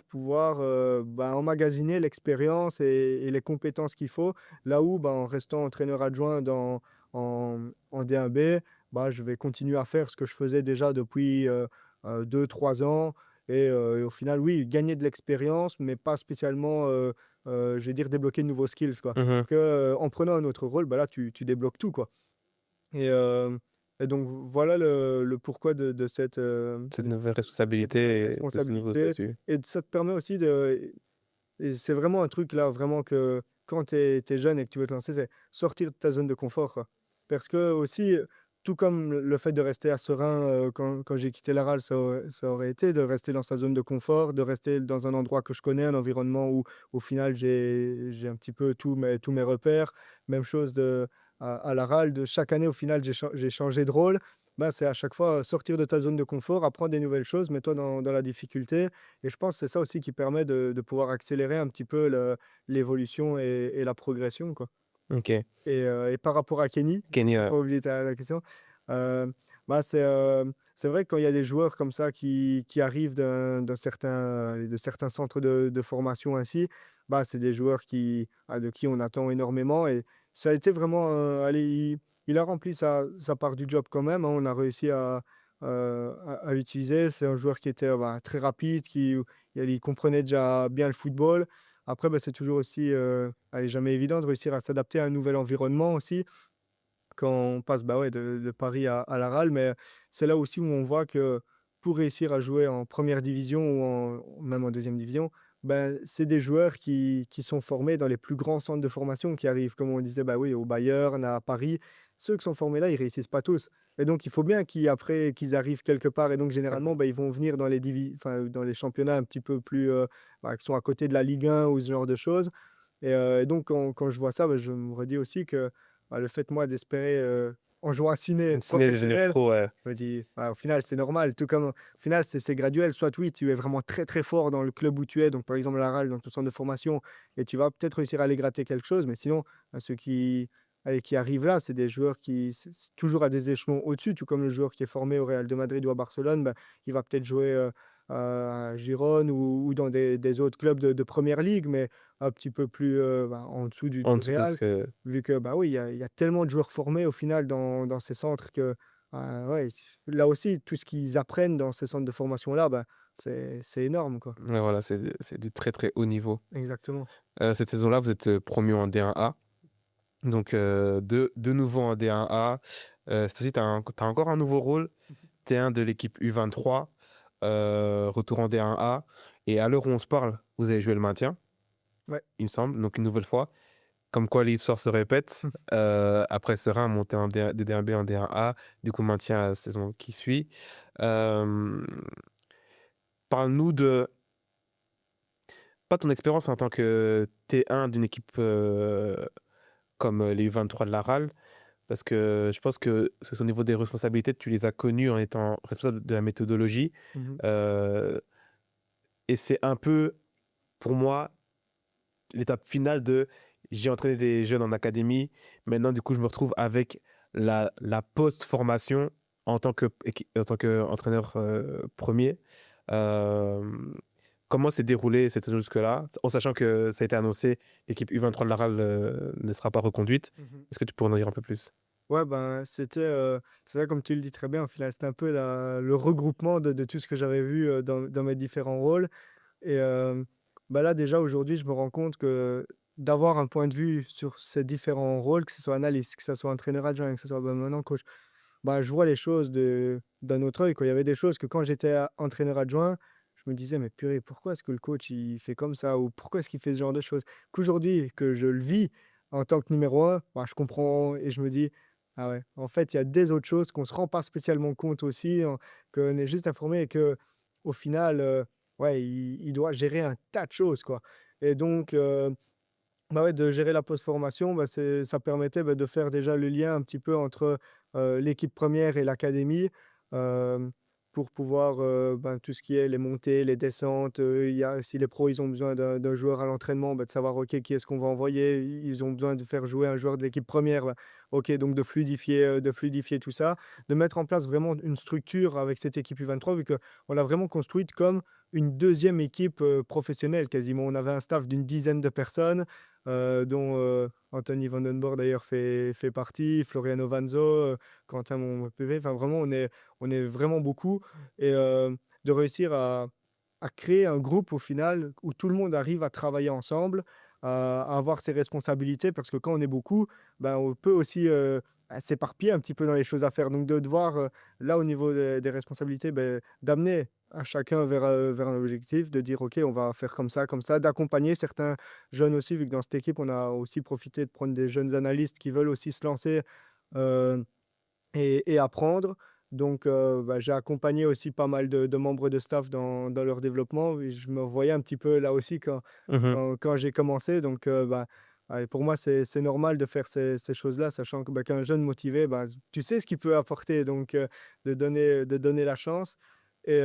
pouvoir, bah, emmagasiner l'expérience et les compétences qu'il faut. Là où, bah, en restant entraîneur adjoint en D1B, bah, je vais continuer à faire ce que je faisais déjà depuis, 2-3 ans et au final, oui, gagner de l'expérience, mais pas spécialement, je vais dire débloquer de nouveaux skills, quoi. Mmh. En prenant un autre rôle, bah, là, tu débloques tout, quoi. Et et donc voilà le pourquoi de cette, Cette nouvelle cette nouvelle responsabilité et de ce nouveau responsabilité statut. et ça te permet aussi de et c'est vraiment un truc là, vraiment que quand tu es jeune et que tu veux te lancer, c'est sortir de ta zone de confort, quoi. Parce que aussi, tout comme le fait de rester à Serein, quand j'ai quitté la RAL, ça aurait été de rester dans sa zone de confort, de rester dans un endroit que je connais, un environnement où au final j'ai un petit peu tous mes repères. Même chose à la RAL, de chaque année au final j'ai changé de rôle. Bah, c'est à chaque fois, sortir de ta zone de confort, apprendre des nouvelles choses, mets-toi dans la difficulté et je pense que c'est ça aussi qui permet de pouvoir accélérer un petit peu l'évolution et la progression, quoi. Ok. Et par rapport à Kenny, Kenny, pas oublier la question, euh, bah c'est vrai que quand il y a des joueurs comme ça qui arrivent de certains centres de formation ainsi, bah c'est des joueurs de qui on attend énormément. Et ça a été vraiment, allez, il a rempli sa part du job quand même, hein. On a réussi à l'utiliser. C'est un joueur qui était très rapide, il comprenait déjà bien le football. Après, bah, c'est toujours aussi, allez, jamais évident de réussir à s'adapter à un nouvel environnement aussi quand on passe bah ouais, de Paris à Laral. Mais c'est là aussi où on voit que pour réussir à jouer en première division même en deuxième division, ben, c'est des joueurs qui sont formés dans les plus grands centres de formation qui arrivent, comme on disait, bah oui, au Bayern, à Paris. Ceux qui sont formés là, ils réussissent pas tous. Et donc, il faut bien après qu'ils arrivent quelque part. Et donc, généralement, bah, ils vont venir dans les championnats un petit peu plus, qui sont à côté de la Ligue 1 ou ce genre de choses. Et donc, quand je vois ça, bah, je me redis aussi que le fait, moi, d'espérer, en jouant à ciné Ciné devenir professionnel, pro, ouais. je me dis, au final, c'est normal. Tout comme, au final, c'est graduel. Soit oui, tu es vraiment très, très fort dans le club où tu es, donc par exemple la RAL, dans ton centre de formation, et tu vas peut-être réussir à aller gratter quelque chose. Mais sinon, ceux qui arrivent là, c'est des joueurs c'est toujours à des échelons au-dessus, tout comme le joueur qui est formé au Real de Madrid ou à Barcelone, bah, il va peut-être jouer à Gérone ou dans des autres clubs de première ligue, mais un petit peu plus en dessous En du dessous parce Real. que. Vu que, bah oui, il y a tellement de joueurs formés au final dans ces centres que, ouais, là aussi, tout ce qu'ils apprennent dans ces centres de formation-là, bah, c'est énorme, quoi. Ouais, voilà, c'est du très très haut niveau. Exactement. Cette saison-là, vous êtes promu en D1A. Donc, de nouveau en D1A. Cette fois-ci, tu as encore un nouveau rôle. T1 de l'équipe U23. Retour en D1A. Et à l'heure où on se parle, vous avez joué le maintien, Ouais. il me semble. Donc, une nouvelle fois. Comme quoi l'histoire se répète. Après Serein, monté de D1B en D1A. Du coup, maintien la saison qui suit. Euh, Parle-nous de. Pas ton expérience en tant que T1 d'une équipe comme les U23 de la RAL, parce que je pense que au niveau des responsabilités, tu les as connues en étant responsable de la méthodologie. Mhm. Euh, et c'est un peu, pour moi, l'étape finale de j'ai entraîné des jeunes en académie. Maintenant, du coup, je me retrouve avec la post-formation en tant qu'entraîneur premier. Euh, Comment s'est déroulé cette saison jusque-là, en sachant que ça a été annoncé, l'équipe U23 de la RAL ne sera pas reconduite. Mhm. Est-ce que tu pourrais en dire un peu plus? Ouais, ben, c'est ça, comme tu le dis très bien, au final, c'était un peu le regroupement de tout ce que j'avais vu dans mes différents rôles. Et bah là, déjà, aujourd'hui, je me rends compte que d'avoir un point de vue sur ces différents rôles, que ce soit analyste, que ce soit entraîneur adjoint, que ce soit maintenant coach, bah, je vois les choses d'un autre œil, quoi. Il y avait des choses que quand j'étais entraîneur adjoint, je me disais, mais purée, pourquoi est-ce que le coach il fait comme ça ou pourquoi est-ce qu'il fait ce genre de choses? Qu'aujourd'hui, que je le vis en tant que numéro un, bah, je comprends et je me dis, ah ouais, en fait, il y a des autres choses qu'on ne se rend pas spécialement compte aussi, qu'on est juste informé et que au final, ouais, il doit gérer un tas de choses, quoi. Et donc, bah ouais, de gérer la post-formation, bah, ça permettait, bah, de faire déjà le lien un petit peu entre, l'équipe première et l'académie, hem, pour pouvoir, ben, tout ce qui est les montées, les descentes, il y a si les pros, ils ont besoin d'un joueur à l'entraînement, bah, de savoir, OK, qui est-ce qu'on va envoyer? Ils ont besoin de faire jouer un joueur de l'équipe première, bah, OK, donc de fluidifier tout ça, de mettre en place vraiment une structure avec cette équipe U23 vu qu'on l'a vraiment construite comme une deuxième équipe, professionnelle quasiment. On avait un staff d'une dizaine de personnes, dont Anthony Vandenborg d'ailleurs fait partie, Floriano Vanzo, Quentin mon PV. Enfin, vraiment, on est vraiment beaucoup. Et de réussir à créer un groupe au final où tout le monde arrive à travailler ensemble, à avoir ses responsabilités, parce que quand on est beaucoup, ben, on peut aussi s'éparpiller un petit peu dans les choses à faire. Donc de devoir, là, au niveau des responsabilités, ben, d'amener à chacun vers un objectif, de dire, OK, on va faire comme ça, d'accompagner certains jeunes aussi, vu que dans cette équipe, on a aussi profité de prendre des jeunes analystes qui veulent aussi se lancer euh, et apprendre. Donc, bah, j'ai accompagné aussi pas mal de membres de staff dans leur développement. Et je me voyais un petit peu là aussi Mhm. quand j'ai commencé. Donc, bah, allez, pour moi, c'est normal de faire ces choses-là, sachant que, bah, qu'un jeune motivé, bah, tu sais ce qu'il peut apporter. Donc, de donner la chance. Et,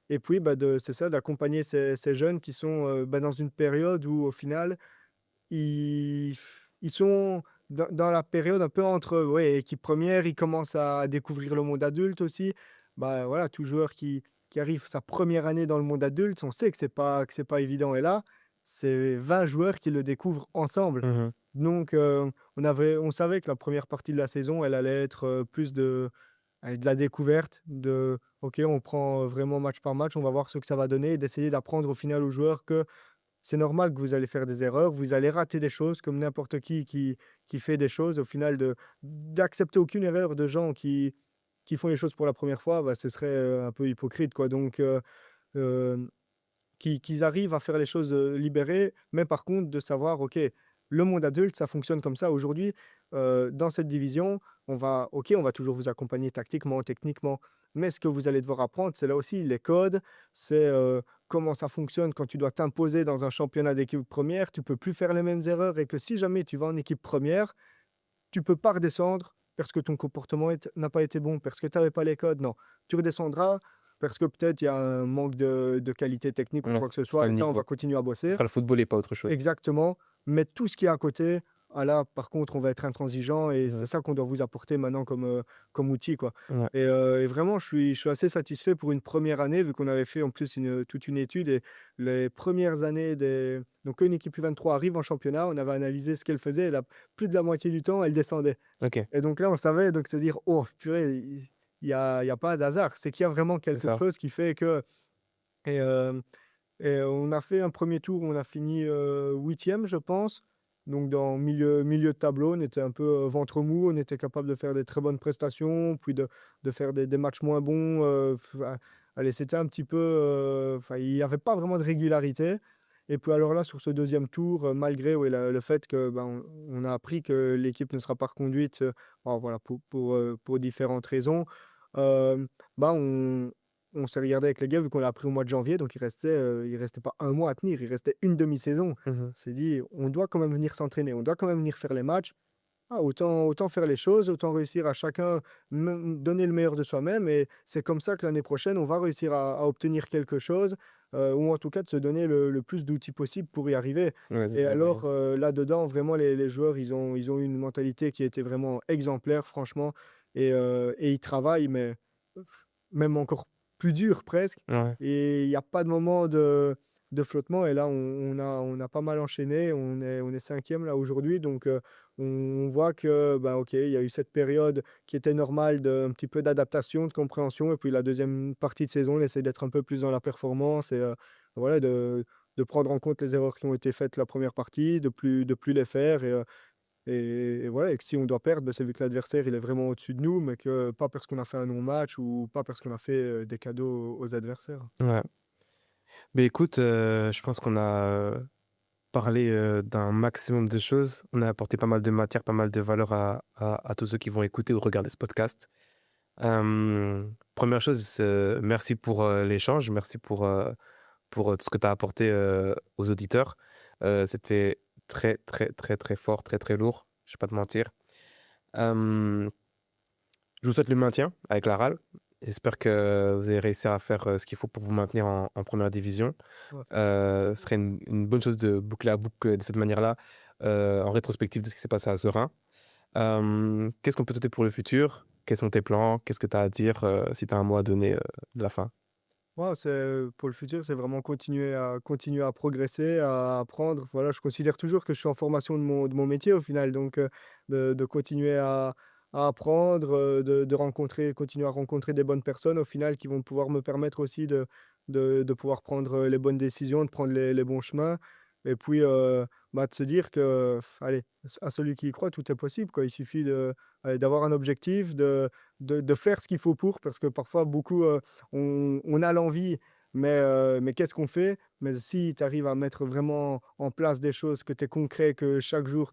et puis, bah, c'est ça, d'accompagner ces jeunes qui sont bah, dans une période où, au final, ils ils sont dans la période un peu entre ouais, équipe première, ils commencent à découvrir le monde adulte aussi. Bah voilà, tout joueur qui arrive sa première année dans le monde adulte, on sait que c'est pas évident. Et là, c'est 20 joueurs qui le découvrent ensemble. Mhm. Donc, on savait que la première partie de la saison, elle allait être plus de la découverte, OK, on prend vraiment match par match, on va voir ce que ça va donner et d'essayer d'apprendre au final aux joueurs que c'est normal que vous allez faire des erreurs, vous allez rater des choses comme n'importe qui fait des choses. Au final, d'accepter aucune erreur de gens qui font les choses pour la première fois, bah, ce serait un peu hypocrite, quoi. Donc, euh, qu'ils arrivent à faire les choses libérées, mais par contre de savoir, OK, le monde adulte, ça fonctionne comme ça. Aujourd'hui, dans cette division, OK, on va toujours vous accompagner tactiquement, techniquement, mais ce que vous allez devoir apprendre, c'est là aussi les codes, c'est comment ça fonctionne quand tu dois t'imposer dans un championnat d'équipe première. Tu peux plus faire les mêmes erreurs et que si jamais tu vas en équipe première, tu peux pas redescendre parce que ton comportement n'a pas été bon, parce que tu n'avais pas les codes. Non, tu redescendras parce que peut-être il y a un manque de qualité technique ou Ouais, quoi que ce ce sera soit. le Et ça, on niveau. va continuer à Ce bosser. sera le football et pas autre chose. Exactement. Mais tout ce qui est à côté, ah là, par contre, on va être intransigeant et c'est Mhm. ça qu'on doit vous apporter maintenant comme outil, quoi. Ouais. Et vraiment, je suis assez satisfait pour une première année, vu qu'on avait fait en plus toute une étude. Et les premières années donc, quand une équipe U23 arrive en championnat, on avait analysé ce qu'elle faisait. Et plus de la moitié du temps, elle descendait. Ok, Et donc là, on savait, donc se dire, oh, purée, il y a pas d'hasard. C'est qu'il y a vraiment c'est quelque ça. chose qui fait que. Et, et on a fait un premier tour, on a fini 8e, je pense. Donc, dans milieu de tableau, on était un peu ventre mou, on était capable de faire des très bonnes prestations, puis de faire des matchs moins bons. Allez, c'était un petit peu. Enfin, il n'y avait pas vraiment de régularité. Et puis, alors là, sur ce deuxième tour, malgré ouais, le fait que ben, on a appris que l'équipe ne sera pas reconduite bon, voilà, pour différentes raisons, bah, on s'est regardé avec les gars, vu qu'on l'a appris au mois de janvier, donc il restait pas un mois à tenir, il restait une demi-saison. Mhm. On s'est dit, on doit quand même venir s'entraîner, on doit quand même venir faire les matchs. Ah, autant faire les choses, autant réussir à chacun donner le meilleur de soi-même. Et c'est comme ça que l'année prochaine, on va réussir à obtenir quelque chose, ou en tout cas de se donner le plus d'outils possible pour y arriver. Ouais, Et alors, ouais. là-dedans, vraiment, les joueurs, ils ont eu une mentalité qui était vraiment exemplaire, franchement. Et ils travaillent, mais même encore plus dur presque. Ouais. Et il n'y a pas de moment de flottement. Et là, on a pas mal enchaîné. On est 5e là aujourd'hui. Donc, on voit que, ben, OK, il y a eu cette période qui était normale d'un petit peu d'adaptation, de compréhension. Et puis la deuxième partie de saison, on essaie d'être un peu plus dans la performance et voilà, de prendre en compte les erreurs qui ont été faites la première partie, de plus les faire. Et voilà, et que si on doit perdre, ben, c'est vu que l'adversaire il est vraiment au-dessus de nous, mais que pas parce qu'on a fait un non-match ou pas parce qu'on a fait des cadeaux aux adversaires. Ouais. Mais écoute, je pense qu'on a parlé d'un maximum de choses. On a apporté pas mal de matière, pas mal de valeur à tous ceux qui vont écouter ou regarder ce podcast. Première chose, merci pour l'échange, merci pour tout ce que tu as apporté aux auditeurs. C'était très, très, très, très fort, très, très lourd, je vais pas te mentir. Euh, je vous souhaite le maintien avec la RAL. J'espère que vous allez réussir à faire ce qu'il faut pour vous maintenir en première division. Ouais. Ce serait une bonne chose de boucler la boucle de cette manière-là, en rétrospective de ce qui s'est passé à Serein. Qu'est-ce qu'on peut souhaiter pour le futur? Quels sont tes plans? Qu'est-ce que tu as à dire si tu as un mot à donner de la fin? Ouais, pour le futur, c'est vraiment continuer à progresser, à apprendre. Voilà, je considère toujours que je suis en formation de mon métier au final, donc de continuer à apprendre, continuer à rencontrer des bonnes personnes au final qui vont pouvoir me permettre aussi de pouvoir prendre les bonnes décisions, de prendre les bons chemins. Et puis, bah, de se dire que, allez, à celui qui y croit, tout est possible, quoi. Il suffit allez, d'avoir un objectif, de faire ce qu'il faut pour, parce que parfois, beaucoup on a l'envie, mais qu'est-ce qu'on fait? Mais si tu arrives à mettre vraiment en place des choses, que tu es concret, que chaque jour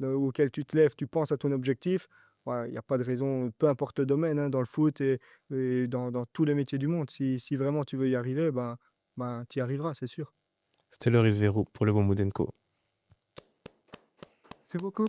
auquel tu te lèves, tu penses à ton objectif, il n'y a pas de raison, peu importe le domaine, hein, dans le foot et dans tous les métiers du monde. Si vraiment tu veux y arriver, ben, tu y arriveras, c'est sûr. C'était Loris Verrou pour le bon Moudenko. C'est beaucoup.